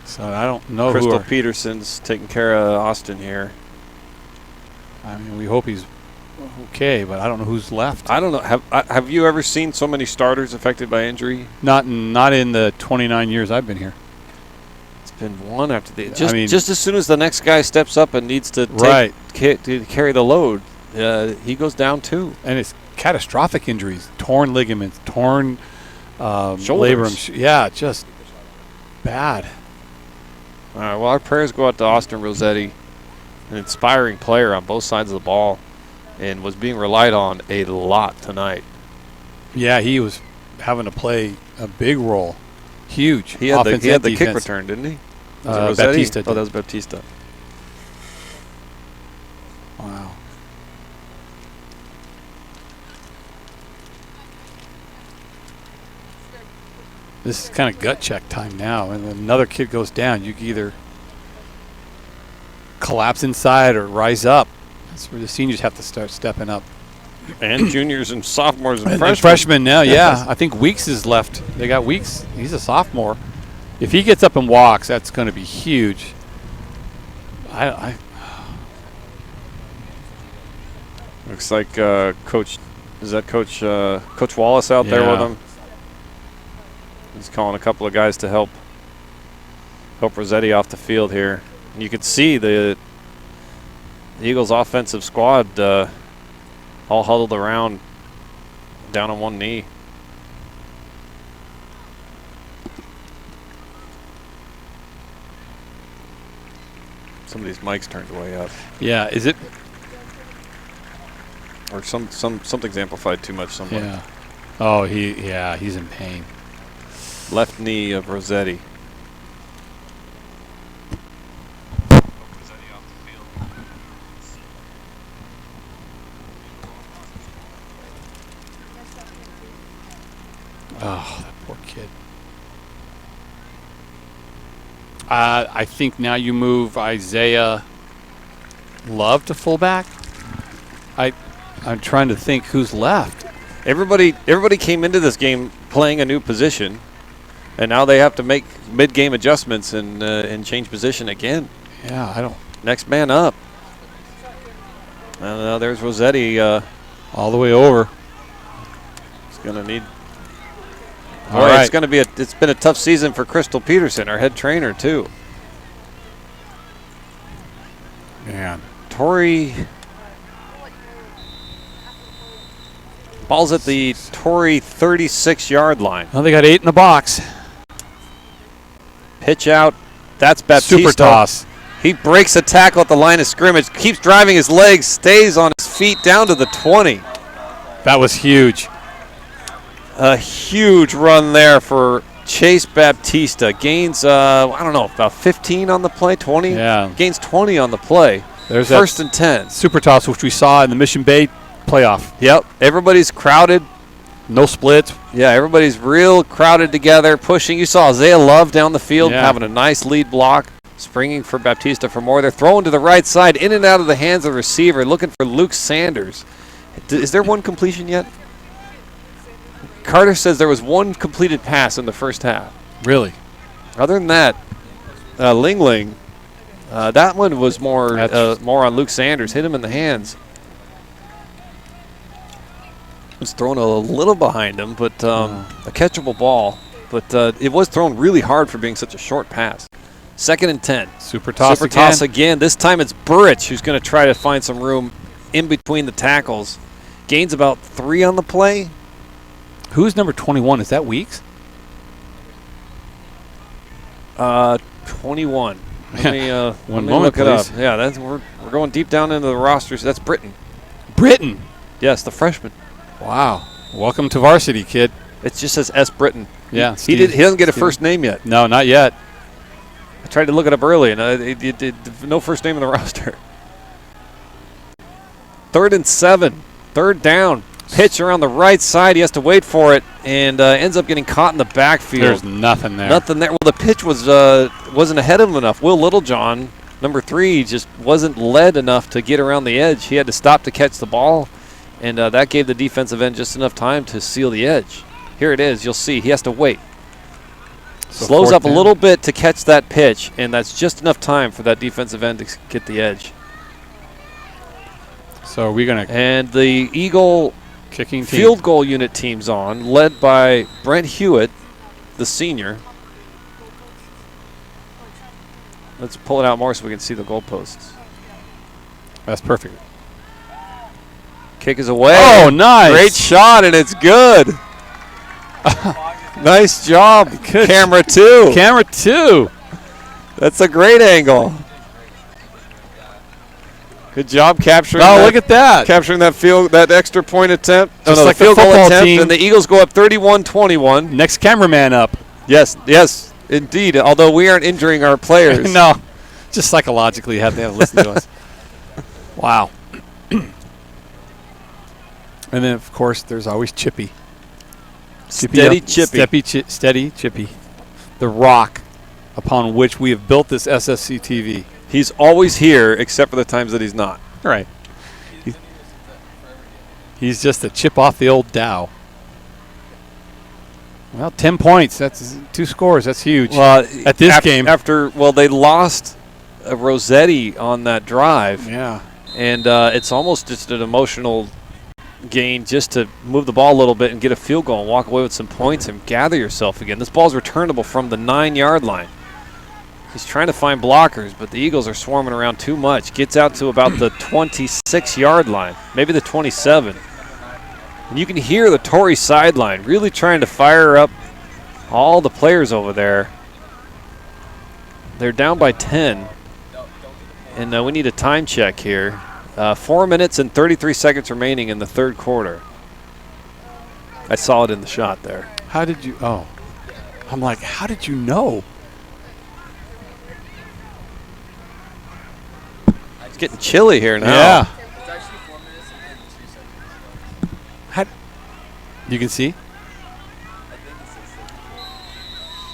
So I don't know Crystal Peterson's taking care of Austin here. I mean, we hope he's okay, but I don't know who's left. I don't know. Have you ever seen so many starters affected by injury? Not in the 29 years I've been here. It's been one after the. I Just as soon as the next guy steps up and needs to to carry the load, he goes down too. And it's catastrophic injuries: torn ligaments, torn Shoulders. labrum. Yeah, just bad. All right. Well, our prayers go out to Austin Rossetti, an inspiring player on both sides of the ball, and was being relied on a lot tonight. Yeah, he was having to play a big role. Huge. He had offense the and kick defense. return, didn't he? Was it Rossetti? Baptista Oh, did. that was Baptista. Wow. This is kind of gut check time now, and another kid goes down. You can either collapse inside or rise up. That's where the seniors have to start stepping up. And juniors and sophomores and And freshmen. freshmen now, yeah. I think Weeks is left. They got Weeks. He's a sophomore. If he gets up and walks, that's going to be huge. Looks like Coach Wallace out there with Yeah. him. He's calling a couple of guys to help Rossetti off the field here. And you can see the Eagles' offensive squad all huddled around, down on one knee. Some of these mics turned way up, Yeah, is it? or something's amplified too much somewhere. Yeah. Oh, he's in pain. Left knee of Rossetti. Oh, that poor kid. I think now you move Isaiah Love to fullback. I'm trying to think who's left. Everybody came into this game playing a new position, and now they have to make mid-game adjustments and change position again. Yeah, I don't. Next man up. And there's Rossetti. All the way over. He's gonna need. All Boy, right. it's gonna be it's been a tough season for Crystal Peterson, our head trainer too. Man. Torrey. Ball's at the Torrey 36-yard line. Well, they got 8 in the box. Pitch out. That's Baptista. Super toss. He breaks a tackle at the line of scrimmage, keeps driving his legs, stays on his feet down to the 20. That was huge. A huge run there for Chase Baptista. Gains, I don't know, about 15 on the play, 20? Yeah. Gains 20 on the play. There's First that and 10. super toss, which we saw in the Mission Bay playoff. Yep. Everybody's crowded. No splits. Yeah, everybody's real crowded together, pushing. You saw Isaiah Love down the field having a nice lead block, springing for Baptista for more. They're throwing to the right side, in and out of the hands of the receiver, looking for Luke Sanders. Is there one completion yet? Carter says there was one completed pass in the first half. Really? Other than that, Ling Ling, that one was more on Luke Sanders. Hit him in the hands. Was thrown a little behind him, but a catchable ball. But it was thrown really hard for being such a short pass. Second and 10. Super toss Super again. toss again. This time it's Burrich who's going to try to find some room in between the tackles. Gains about 3 on the play. Who's number 21? Is that Weeks? 21. Let me One let me moment, look it up. please. Yeah, we're going deep down into the rosters. That's Britton. Britton. Yes, the freshman. Wow. Welcome to varsity, kid. It just says S. Britton. Yeah. He doesn't get a first name yet. No, not yet. I tried to look it up early, and it did no first name in the roster. 3rd and 7. 3rd down. Pitch around the right side. He has to wait for it, and ends up getting caught in the backfield. There's nothing there. Nothing there. Well, the pitch wasn't ahead of him enough. Will Littlejohn, number 3, just wasn't led enough to get around the edge. He had to stop to catch the ball, and that gave the defensive end just enough time to seal the edge. Here it is. You'll see. He has to wait. So Slows up a 4th down. little bit to catch that pitch, and that's just enough time for that defensive end to get the edge. So we're going to And the Eagle kicking team. field goal unit team's on, led by Brent Hewitt, the senior. Let's pull it out more so we can see the goalposts. That's perfect. Kick is away. Oh, nice. Great shot, and it's good. Nice job, Good. camera 2. Camera 2. That's a great angle. Good job capturing. Oh, that, look at that. capturing that extra point attempt. Just the like the field goal football attempt, team. and the Eagles go up 31-21. Next cameraman up. Yes, indeed. Although we aren't injuring our players. No, just psychologically have to listen to us. Wow. And then, of course, there's always Chippy. Steady Chippy. Steady Chippy. The rock upon which we have built this SFC TV. He's always here, except for the times that he's not. Right. He's just a chip off the old Dow. Well, 10 points. That's 2 scores. That's huge. Well, At this game. they lost Rossetti on that drive. Yeah. And it's almost just an emotional gain just to move the ball a little bit and get a field goal and walk away with some points and gather yourself again. This ball's returnable from the 9-yard line. He's trying to find blockers, but the Eagles are swarming around too much. Gets out to about the 26-yard line, maybe the 27. And you can hear the Tory sideline really trying to fire up all the players over there. They're down by 10. And we need a time check here. 4 minutes and 33 seconds remaining in the third quarter. I saw it in the shot there. How did you? Oh. I'm like, how did you know? It's getting chilly here now. Yeah. It's actually 4 minutes and 32 seconds. How, you can see? I think it says 34.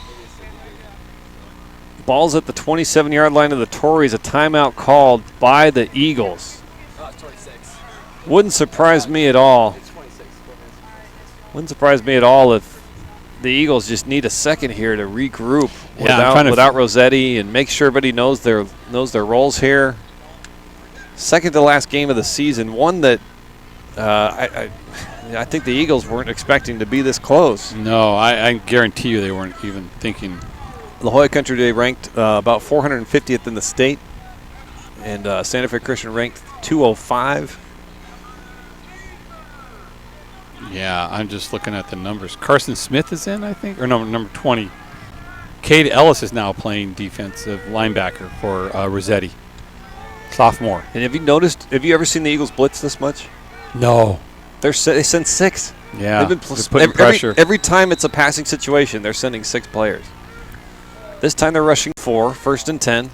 Maybe it's 38. Ball's at the 27-yard line of the Tories. A timeout called by the Eagles. Oh, it's 26. Wouldn't surprise me at all. It's 26. 4 minutes and 26. Wouldn't surprise me at all if the Eagles just need a second here to regroup Yeah, I'm trying to without Rossetti and make sure everybody knows their roles here. Second to last game of the season, one that I think the Eagles weren't expecting to be this close. No, I guarantee you they weren't even thinking. La Jolla Country Day ranked about 450th in the state, and Santa Fe Christian ranked 205. Yeah, I'm just looking at the numbers. Carson Smith is in, I think, or no, number 20. Cade Ellis is now playing defensive linebacker for Rossetti, sophomore. And have you ever seen the Eagles blitz this much? No. They send 6. Yeah, They've been they're putting pressure. Every time it's a passing situation, they're sending 6 players. This time they're rushing 4, 1st and 10.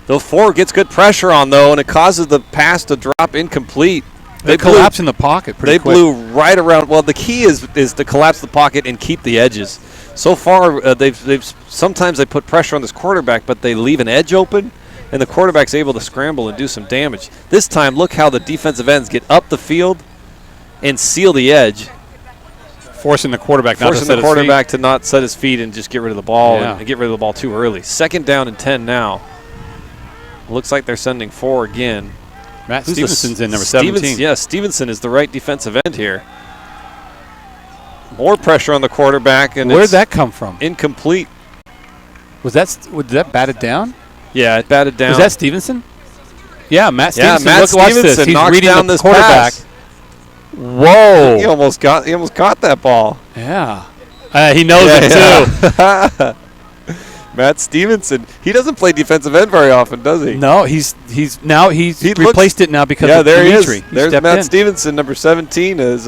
The 4 gets good pressure on, though, and it causes the pass to drop incomplete. They collapse in the pocket pretty quick. They blew right around. Well, the key is to collapse the pocket and keep the edges. So far, they've sometimes they put pressure on this quarterback, but they leave an edge open, and the quarterback's able to scramble and do some damage. This time, look how the defensive ends get up the field and seal the edge, forcing the quarterback not to set his feet. to not set his feet and just get rid of the ball Yeah. and get rid of the ball too early. 2nd down and 10 now. Looks like they're sending 4 again. Matt Who's Stevenson's in number 17. Yeah, Stevenson is the right defensive end here. More pressure on the quarterback, and Where'd it's that come from? incomplete. Was that batted down? Yeah, it batted down. Was that Stevenson? Yeah, Matt Yeah, Stevenson. Matt Watch this. Stevenson He's knocks reading down the this quarterback. pass. Whoa. He almost caught that ball. Yeah. He knows it too. Matt Stevenson. He doesn't play defensive end very often, does he? No, he's He replaced it now because Yeah, of there he Dimitri. is. There's stepped Matt in. Stevenson, number 17, is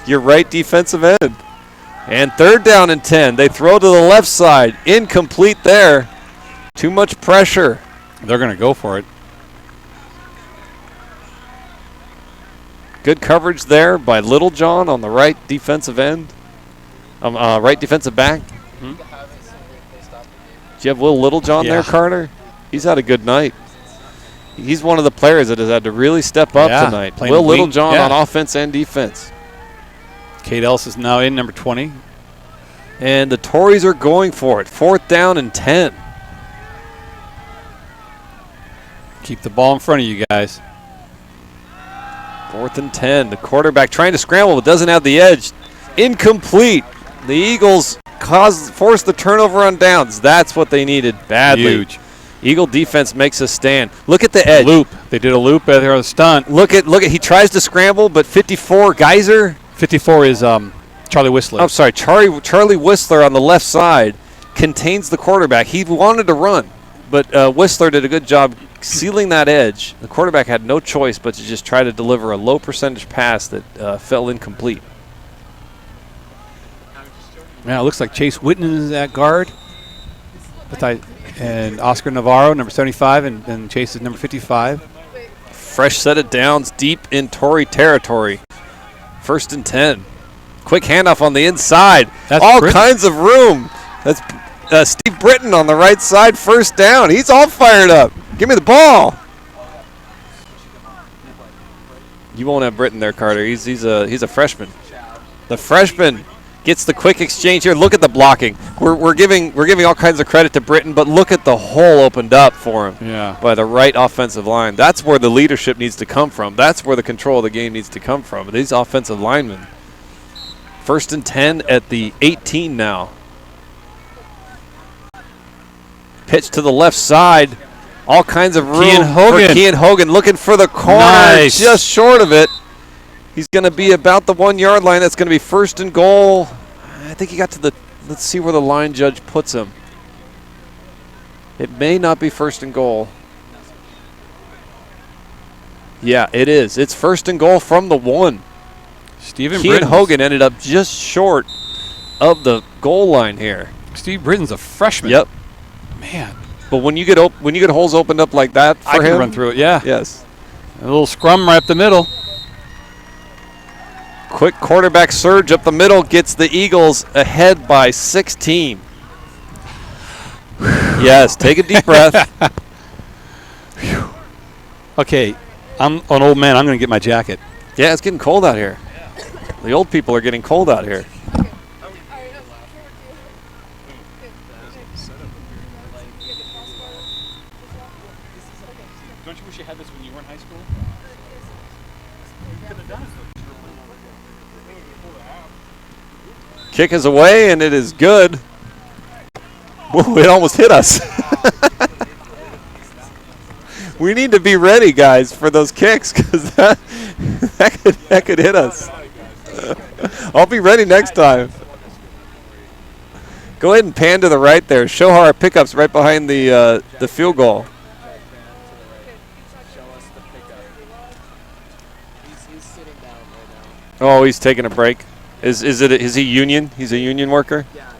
your right defensive end. And 3rd down and 10. They throw to the left side. Incomplete there. Too much pressure. They're going to go for it. Good coverage there by Littlejohn on the right defensive end. Right defensive back. Do you have Will Littlejohn there, Carter? He's had a good night. He's one of the players that has had to really step up tonight. playing Will wing. Littlejohn Yeah. on offense and defense. Cade Ellis is now in, number 20. And the Tories are going for it. 4th down and 10. Keep the ball in front of you guys. 4th and 10. The quarterback trying to scramble but doesn't have the edge. Incomplete. The Eagles forced the turnover on downs. That's what they needed badly. Huge. Eagle defense makes a stand. Look at the edge. Loop. They did a loop there on the stunt. Look at. He tries to scramble, but 54 Geyser. 54 is Charlie Whistler. I'm sorry, Charlie Whistler on the left side contains the quarterback. He wanted to run, but Whistler did a good job sealing that edge. The quarterback had no choice but to just try to deliver a low percentage pass that fell incomplete. Yeah, it looks like Chase Whitten is at guard. And Oscar Navarro, number 75, and Chase is number 55. Fresh set of downs deep in Tory territory. 1st and 10. Quick handoff on the inside. That's all Britton. kinds of room. That's Steve Britton on the right side. 1st down. He's all fired up. Give me the ball. You won't have Britton there, Carter. He's a freshman. The freshman gets the quick exchange here. Look at the blocking. We're giving all kinds of credit to Britton, but look at the hole opened up for him by the right offensive line. That's where the leadership needs to come from. That's where the control of the game needs to come from. These offensive linemen. 1st and 10 at the 18 now. Pitch to the left side. All kinds of room for Kean Hogan looking for the corner. Nice. Just short of it. He's going to be about the 1 yard line. That's going to be 1st and goal. I think he got to the, let's see where the line judge puts him. It may not be 1st and goal. Yeah, it is. It's 1st and goal from the 1. Steven Kean Hogan ended up just short of the goal line here. Steve Britton's a freshman. Yep. Man. But when you get holes opened up like that for him, I can run through it, yeah. Yes. A little scrum right up the middle. Quick quarterback surge up the middle gets the Eagles ahead by 16. Yes, take a deep breath. Okay, I'm an old man. I'm going to get my jacket. Yeah, it's getting cold out here. The old people are getting cold out here. Don't you wish you had this when you were in high school? You could have done it. Kick is away, and it is good. Whoa, it almost hit us. We need to be ready, guys, for those kicks, because that could hit us. I'll be ready next time. Go ahead and pan to the right there. Show how our pickup's right behind the field goal. He's sitting down right now. Oh, he's taking a break. Is he union? He's a union worker? Yeah.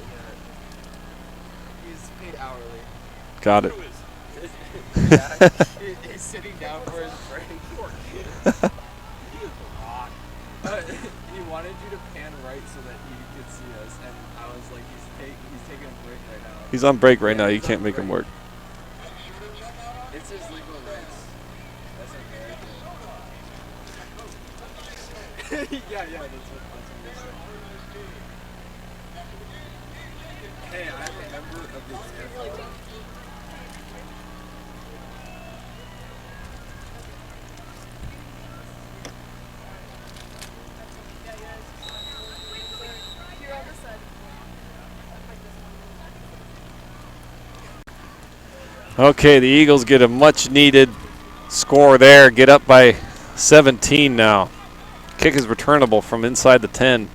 He's paid hourly. Got it. Yeah, he's sitting down for his break. He wanted you to pan right so that he could see us, and I was like, he's taking a break right now. He's on break right now. You can't make him work. It's his legal rights. That's okay. yeah, that's what you're saying. Hey, I'm a member of the SFC. Okay, the Eagles get a much-needed score there. Get up by 17 now. Kick is returnable from inside the 10.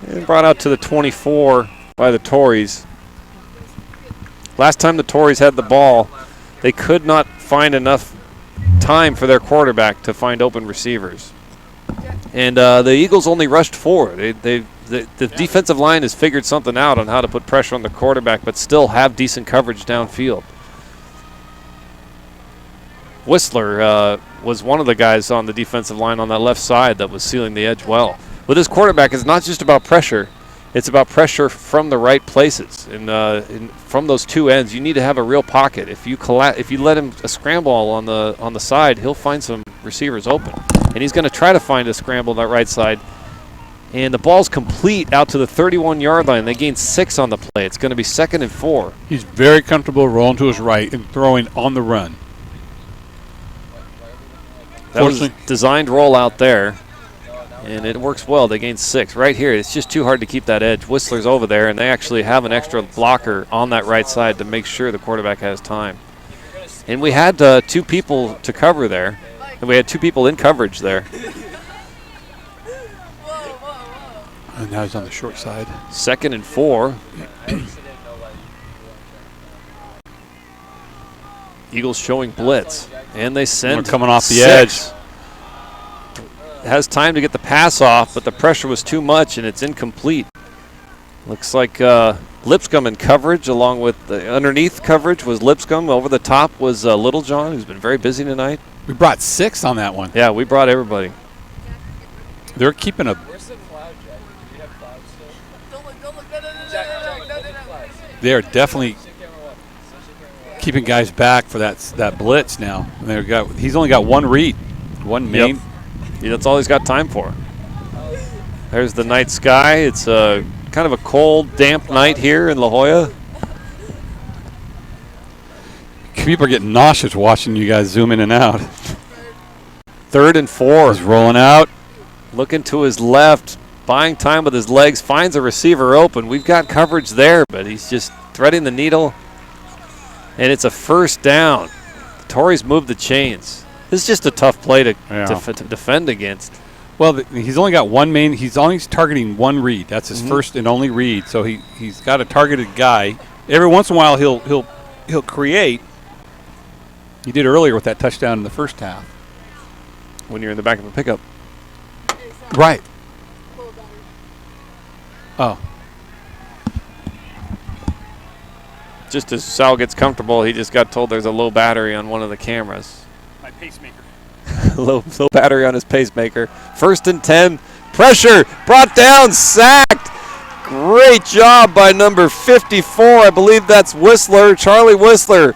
And brought out to the 24 by the Tories. Last time the Tories had the ball, they could not find enough time for their quarterback to find open receivers. And the Eagles only rushed 4. The defensive line has figured something out on how to put pressure on the quarterback, but still have decent coverage downfield. Whistler was one of the guys on the defensive line on that left side that was sealing the edge well. But this quarterback is not just about pressure. It's about pressure from the right places. And from those two ends, you need to have a real pocket. If you let him a scramble on the side, he'll find some receivers open. And he's going to try to find a scramble on that right side. And the ball's complete out to the 31-yard line. They gain 6 on the play. It's going to be 2nd and 4. He's very comfortable rolling to his right and throwing on the run. That was Unfortunately. designed roll out there, and it works well. They gained 6. Right here, it's just too hard to keep that edge. Whistler's over there, and they actually have an extra blocker on that right side to make sure the quarterback has time. And we had 2 people to cover there, and we had 2 people in coverage there. And now he's on the short side. 2nd and 4. Eagles showing blitz, and they send We're coming off the 6. edge. Has time to get the pass off, but the pressure was too much, and it's incomplete. Looks like Lipscomb in coverage, along with the underneath coverage was Lipscomb. Over the top was Littlejohn, who's been very busy tonight. We brought 6 on that one. Yeah, we brought everybody. They're keeping a. Where's the cloud, Jack? Do you have clouds still? Don't look. No. Jack, They are definitely keeping guys back for that blitz now. And he's only got one read, one main. Yep. Yeah, that's all he's got time for. There's the night sky. It's kind of a cold, damp night here in La Jolla. People are getting nauseous watching you guys zoom in and out. 3rd and 4. He's rolling out. Looking to his left, buying time with his legs, finds a receiver open. We've got coverage there, but he's just threading the needle. And it's a 1st down. The Tories moved the chains. This is just a tough play to defend against. Well, he's only got one main. He's only targeting one read. That's his first and only read. So he's got a targeted guy. Every once in a while he'll create. He did earlier with that touchdown in the first half. When you're in the back of a pickup. Right. Oh. Just as Sal gets comfortable, he just got told there's a low battery on one of the cameras. My pacemaker. low battery on his pacemaker. 1st and 10. Pressure. Brought down. Sacked. Great job by number 54. I believe that's Whistler. Charlie Whistler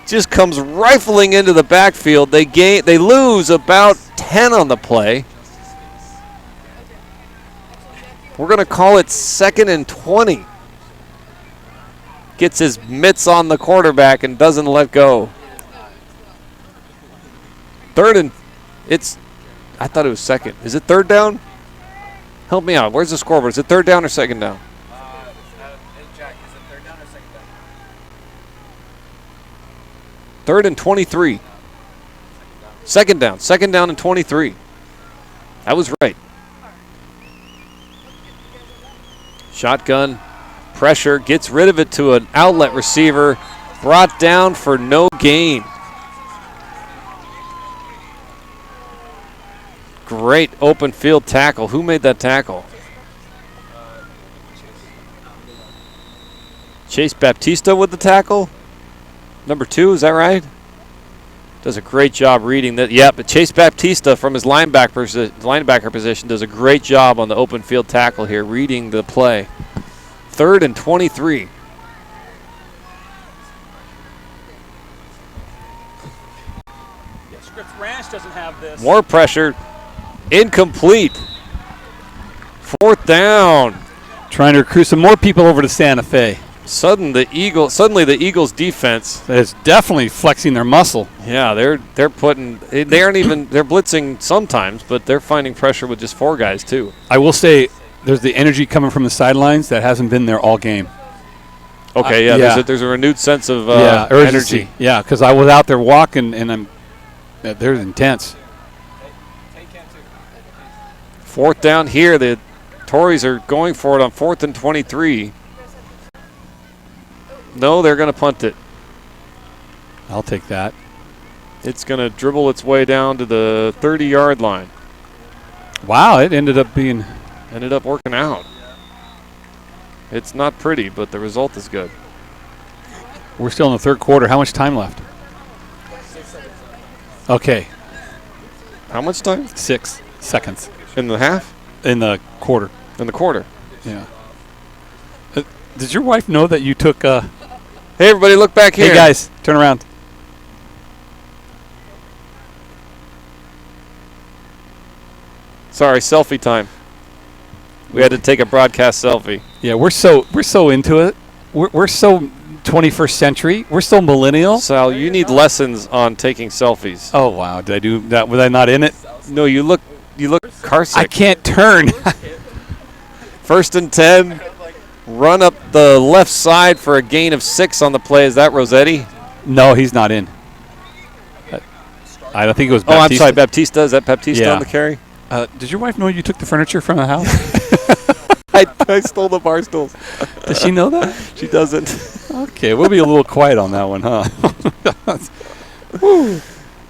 just comes rifling into the backfield. They lose about 10 on the play. We're going to call it 2nd and 20. Gets his mitts on the quarterback and doesn't let go. 3rd and I thought it was 2nd. Is it 3rd down? Help me out. Where's the scoreboard? Is it 3rd down or 2nd down? Jack, is it 3rd down or 2nd down? 3rd and 23. 2nd down. 2nd down and 23. That was right. Shotgun. Pressure. Gets rid of it to an outlet receiver. Brought down for no gain. Great open field tackle. Who made that tackle? Chase Baptista with the tackle. Number 2, is that right? Does a great job reading that. Yeah, but Chase Baptista from his linebacker position does a great job on the open field tackle here, reading the play. 3rd and 23. Yeah, Scripps Ranch doesn't have this. More pressure. Incomplete. 4th down. Trying to recruit some more people over to Santa Fe. Suddenly the Eagles defense It's definitely flexing their muscle. Yeah, they're blitzing sometimes, but they're finding pressure with just 4 guys too. I will say there's the energy coming from the sidelines that hasn't been there all game. Okay, yeah. There's a renewed sense of urgency. energy. Yeah, because I was out there walking and they're intense. 4th down here. The Tories are going for it on 4th and 23. No, they're going to punt it. I'll take that. It's going to dribble its way down to the 30-yard line. Wow, it ended up working out. It's not pretty, but the result is good. We're still in the 3rd quarter. How much time left? Okay. How much time? 6 seconds. In the half? In the quarter. In the quarter. Yeah. Did your wife know that you took Hey, everybody, look back here. Hey, guys, turn around. Sorry, selfie time. We had to take a broadcast selfie. Yeah, we're so into it. We're so 21st century. We're still millennial. Sal, you need lessons on taking selfies. Oh wow, did I do that? Was I not in it? No, you look car sick. I can't turn. 1st and 10. Run up the left side for a gain of 6 on the play. Is that Rossetti? No, he's not in. I don't think it was. Oh, I'm Baptista. sorry, Baptista. Is that Baptista Yeah. on the carry? Did your wife know you took the furniture from the house? I stole the bar stools. Does she know that? She doesn't. Okay, we'll be a little quiet on that one, huh?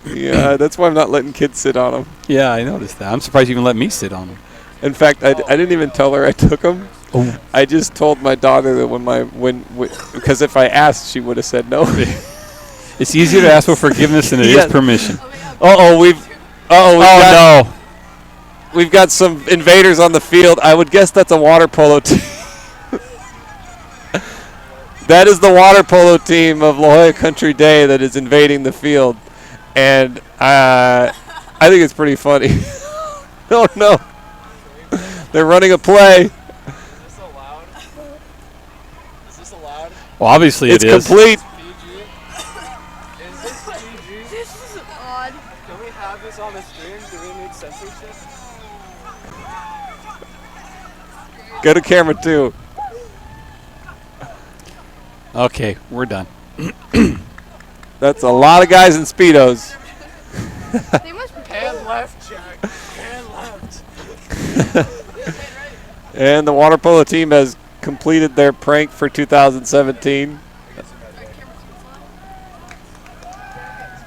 Yeah, that's why I'm not letting kids sit on them. Yeah, I noticed that. I'm surprised you even let me sit on them. In fact, I didn't even tell her I took them. Oh. I just told my daughter that because if I asked, she would have said no. It's easier to ask for forgiveness than it Yes. is permission. We've got some invaders on the field. I would guess that's a water polo team. That is the water polo team of La Jolla Country Day that is invading the field, and I think it's pretty funny. Oh no, they're running a play. Is this allowed? Is this allowed? Well, obviously It's it is. complete. PG? Is this PG? This is odd. Can we have this on the stream? Do we need censorship? Go to camera 2. Okay, we're done. That's a lot of guys in Speedos. They must be Hand left, Jack. Hand left. And the water polo team has completed their prank for 2017.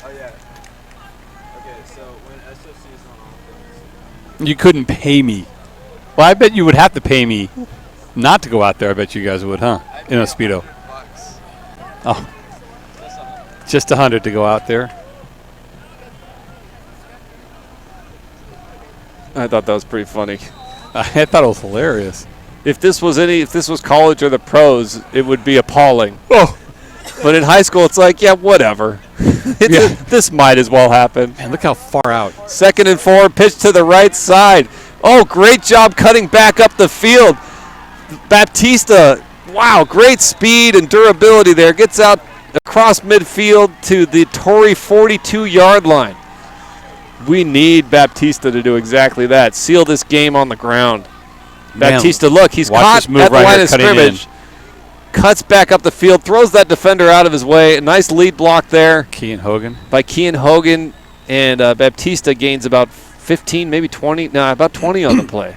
Oh, yeah. Okay, so when SFC is on offense, You couldn't pay me. Well, I bet you would have to pay me not to go out there. I bet you guys would, huh? In a Speedo. bucks. Oh, just 100 to go out there. I thought that was pretty funny. I thought it was hilarious. If this was college or the pros, it would be appalling. Oh, But in high school, it's like, yeah, whatever. This might as well happen. man, look how far out. 2nd and 4, pitch to the right side. Oh, great job cutting back up the field. Baptista, wow, great speed and durability there. Gets out across midfield to the Torrey 42-yard line. We need Baptista to do exactly that. Seal this game on the ground. Man, Baptista, look, he's watch caught this move at the right line here, of cutting scrimmage. Cuts back up the field, throws that defender out of his way. A nice lead block there Kean Hogan. by Kean Hogan, and Baptista gains about 15, maybe 20, about 20 on the play.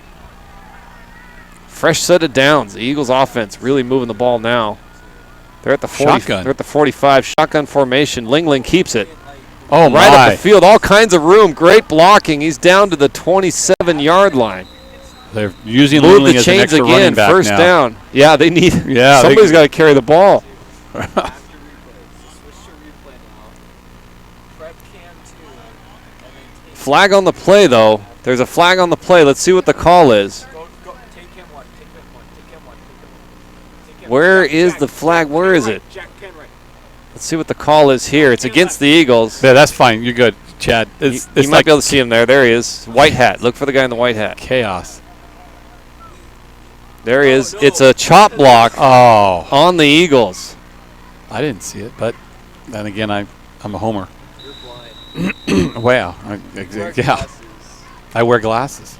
Fresh set of downs. The Eagles offense really moving the ball now. They're at the 40, Shotgun. They're at the 45. Shotgun formation. Lingling keeps it. Oh, Right my. up the field. All kinds of room. Great blocking. He's down to the 27-yard line. They're using Move Lingling the as an chains extra again. running back First now. down. Yeah, they need. Yeah, somebody's got to carry the ball. after replays. So switch to replay now. Prep cam 2. And then take Flag on the play, though. There's a flag on the play. Let's see what the call is. Go, take him one, take him one, take him one, take him one. Where is the flag? Where is it? Jack, Ken right. Let's see what the call is here. It's against the Eagles. Yeah, that's fine. You're good, Chad. You It's might like be able to see him there. There he is. White hat. Look for the guy in the white hat. chaos. There he is. It's a chop block Oh, on the Eagles. I didn't see it, but then again, I'm a homer. You're blind. Wow. Wear Yeah, glasses. I wear glasses.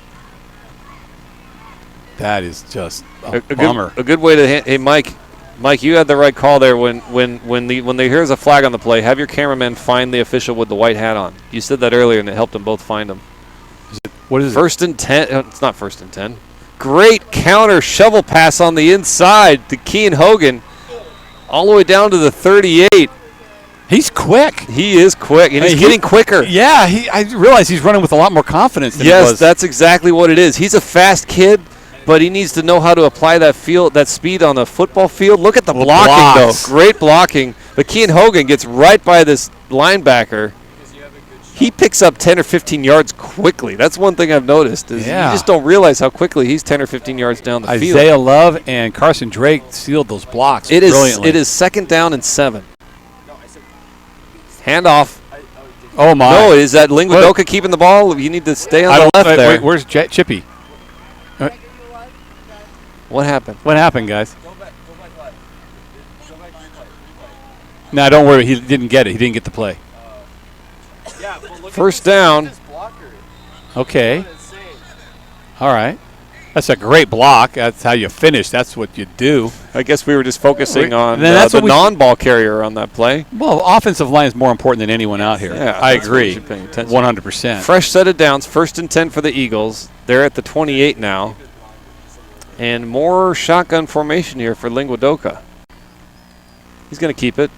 That is just a A bummer. good way to. Hey, Mike, you had the right call there. When there's a flag on the play, have your cameraman find the official with the white hat on. You said that earlier, and it helped them both find him. What is it? 1st and 10. It's not 1st and 10. Great counter shovel pass on the inside to Kean Hogan, all the way down to the 38. He's quick. He is quick, and he's Hey, getting quicker. Yeah, I realize he's running with a lot more confidence than he Yes, was. that's exactly what it is. He's a fast kid, but he needs to know how to apply that speed on the football field. Look at the Well, blocking, blocks. though. Great blocking. But Kean Hogan gets right by this linebacker. Because you have a good shot. He picks up 10 or 15 yards quickly. That's one thing I've noticed. Is Yeah. You just don't realize how quickly he's 10 or 15 yards down the field. Isaiah Love and Carson Drake sealed those blocks It brilliantly. is 2nd down and 7. No, I said. Handoff. Did Oh, my. No, is that Lingwadoka keeping the ball? You need to stay on I the don't, left wait, there. wait, where's Chippy? What happened? What happened, guys? Go back left. Go back replay. Now, don't worry. He didn't get it. He didn't get the play. Yeah, but look First at this, down. Look at this blocker. Okay. Going insane. All right. That's a great block. That's how you finish. That's what you do. I guess we were just focusing on Then that's the what we non-ball carrier on that play. Well, offensive line is more important than anyone out here. Yeah, I that's what agree. we should pay attention. 100%. Fresh set of downs, 1st and 10 for the Eagles. They're at the 28 now. And more shotgun formation here for Linguadoka. He's going to keep it.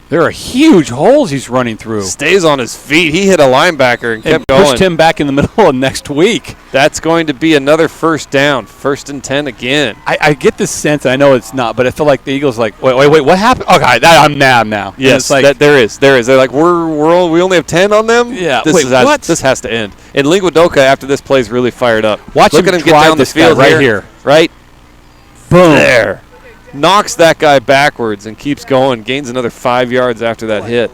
There are huge holes he's running through. Stays on his feet. He hit a linebacker and kept And going. pushed him back in the middle of next week. That's going to be another first down. 1st and 10 again. I get this sense, and I know it's not, but I feel like the Eagles wait, what happened? Okay, I'm now. And Yes, it's like, there is. They're like, we only have 10 on them? Yeah, This wait, what? This has to end. And Linguadoka, after this play, is really fired up. Watch Look him at him get drive down the this guy field right here. Right boom. there. Knocks that guy backwards and keeps going. Gains another 5 yards after that hit.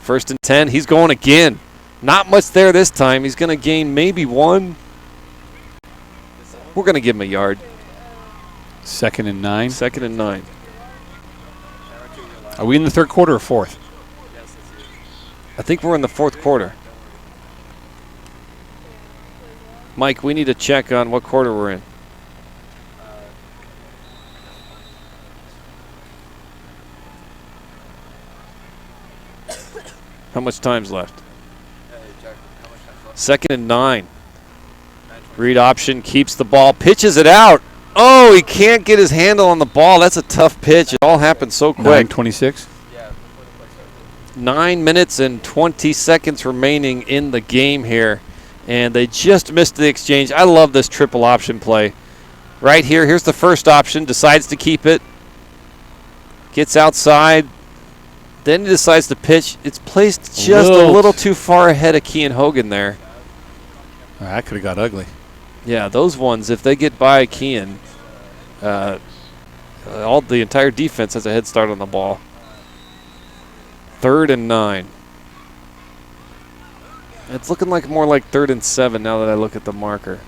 1st and 10. He's going again. Not much there this time. He's going to gain maybe 1. We're going to give him a yard. 2nd and 9. 2nd and 9. Are we in the third quarter or fourth? I think we're in the 4th quarter. Mike, we need to check on what quarter we're in. How much time's left? 2nd and 9. Read option, keeps the ball, pitches it out. Oh, he can't get his handle on the ball. That's a tough pitch. It all happened so quick. 9:26. 9 minutes and 20 seconds remaining in the game here. And they just missed the exchange. I love this triple option play. Right here, here's the first option. Decides to keep it. Gets outside. Then he decides to pitch. It's placed just a little too far ahead of Kean Hogan there. That could have got ugly. Yeah, those ones, if they get by Kean, the entire defense has a head start on the ball. 3rd and 9. It's looking like more like 3rd and 7 now that I look at the marker.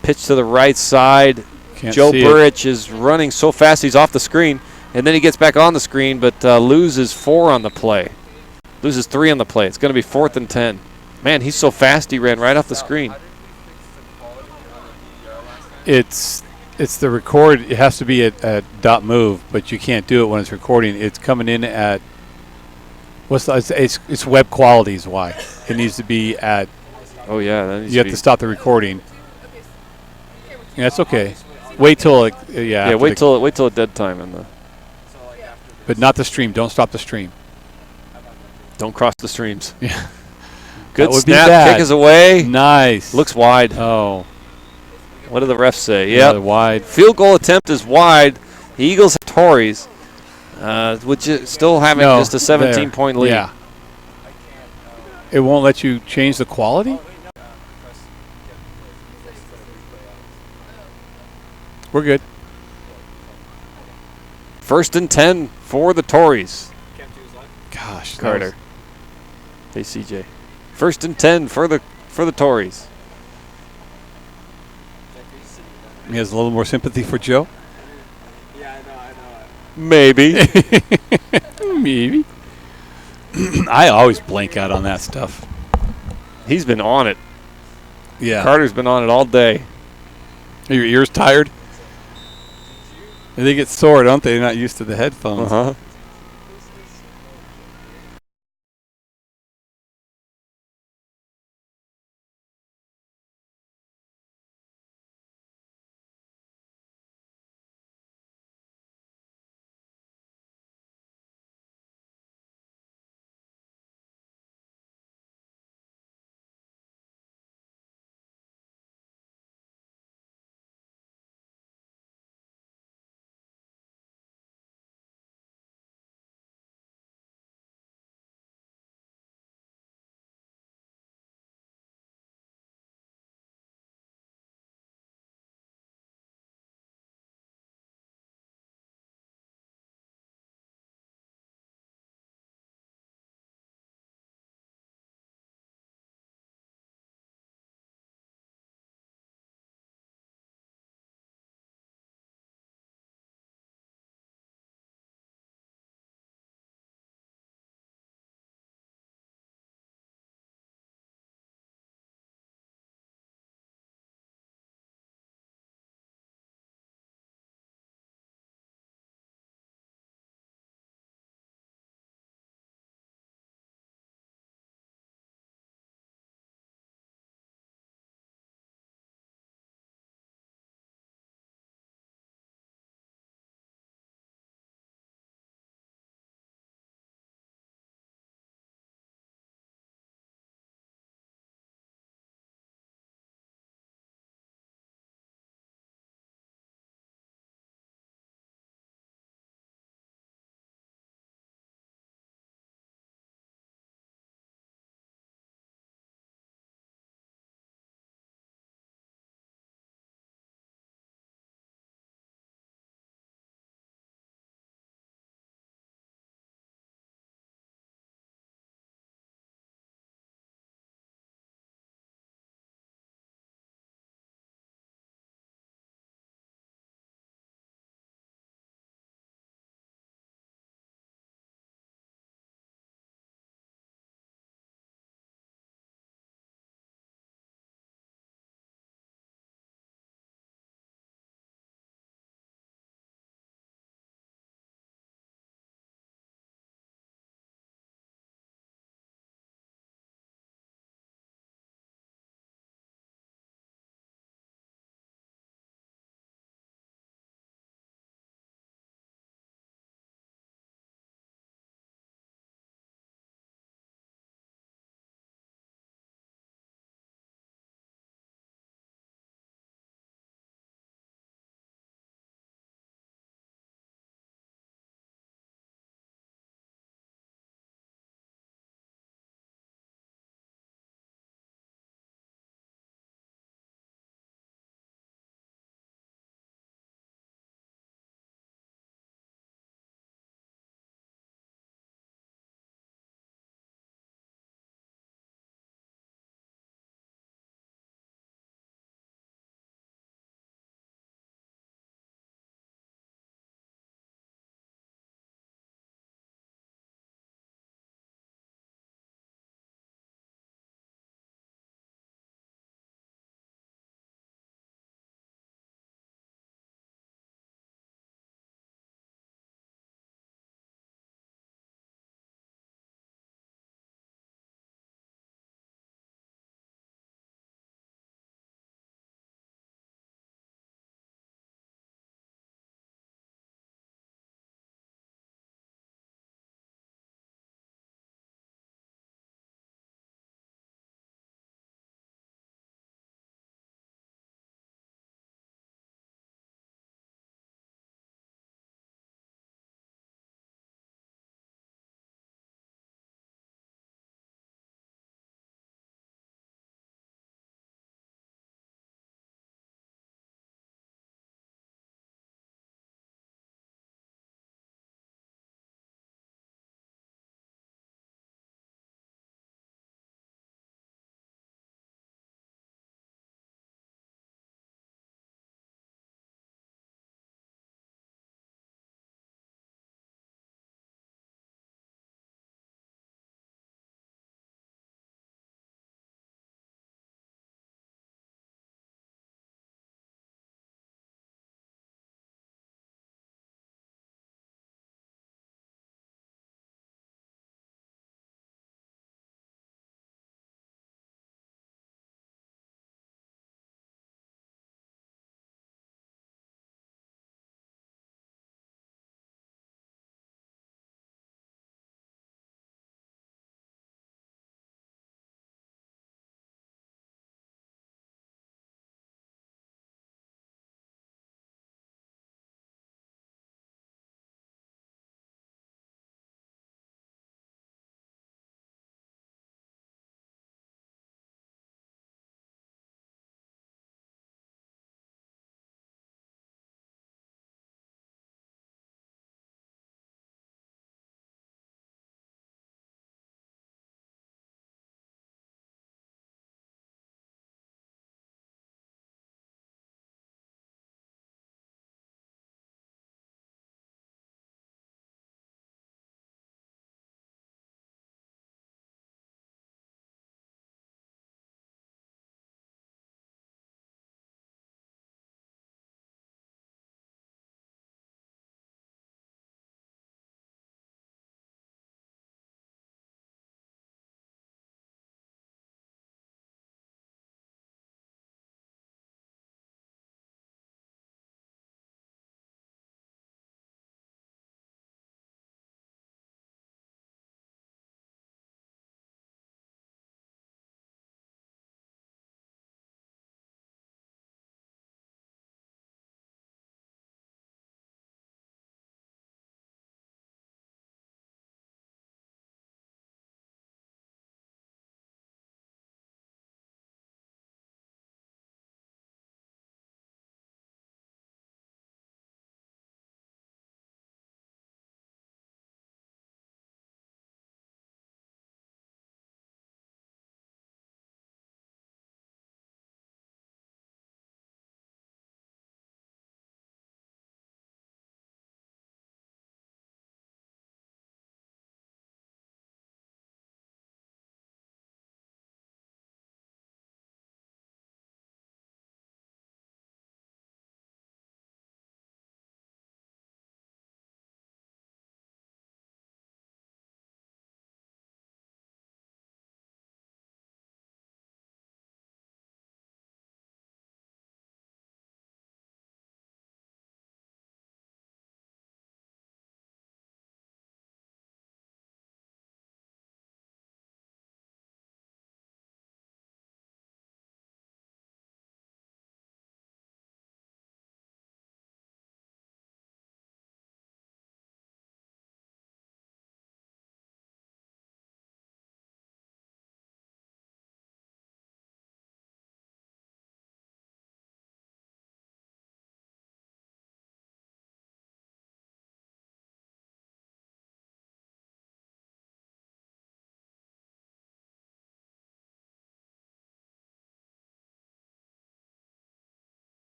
Pitch to the right side. Can't Joe see it. Burrich is running so fast he's off the screen. And then he gets back on the screen, but loses 4 on the play. Loses 3 on the play. It's going to be 4th and 10. Man, he's so fast he ran right off the screen. It's the record. It has to be at dot move, but you can't do it when it's recording. It's coming in at it's web quality is why it needs to be at. Oh yeah, that needs You have to stop the recording. Yeah, that's okay. Wait till yeah. Wait till a dead time in the. But not the stream. Don't stop the stream. Don't cross the streams. Yeah. Good That would be snap. bad. Kick is away. Nice. Looks wide. Oh. What do the refs say? Yeah. Yeah. Wide. Field goal attempt is wide. The Eagles have Tories, still having just a 17-point lead. Yeah. It won't let you change the quality? We're good. 1st and 10 for the Tories. Gosh. Carter. Hey, CJ. 1st and 10 for the Tories. He has a little more sympathy for Joe? Yeah, I know. Maybe. Maybe. I always blank out on that stuff. He's been on it. Yeah. Carter's been on it all day. Are your ears tired? They get sore, don't they? They're not used to the headphones. Uh-huh.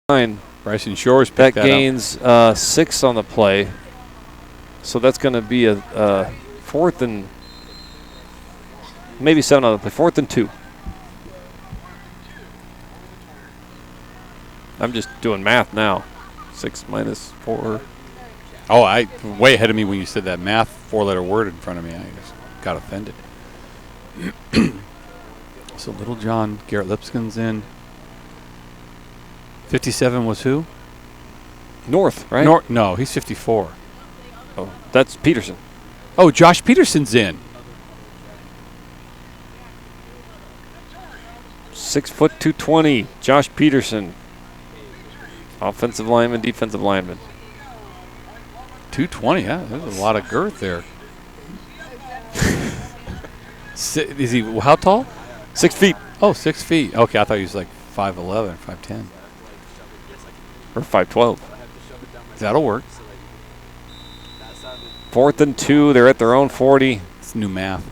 line. Bryson Shores That picked that up. gains 6 on the play. So that's going to be a 4th and maybe 7 on the play. 4th and 2. I'm just doing math now. 6 minus 4. Oh, I way ahead of me when you said that math 4-letter word in front of me. I just got offended. So Little John, Garrett Lipscomb's in. 57 was who? North, right? No, he's 54. Oh, that's Peterson. Oh, Josh Peterson's in. 6 foot 220. Josh Peterson. Offensive lineman, defensive lineman. 220, yeah. There's a lot of girth there. Is he how tall? 6 feet. Oh, 6 feet. Okay, I thought he was like 5'11", 5'10". Or 5'12". That'll work. 4th and 2. They're at their own 40. It's new math.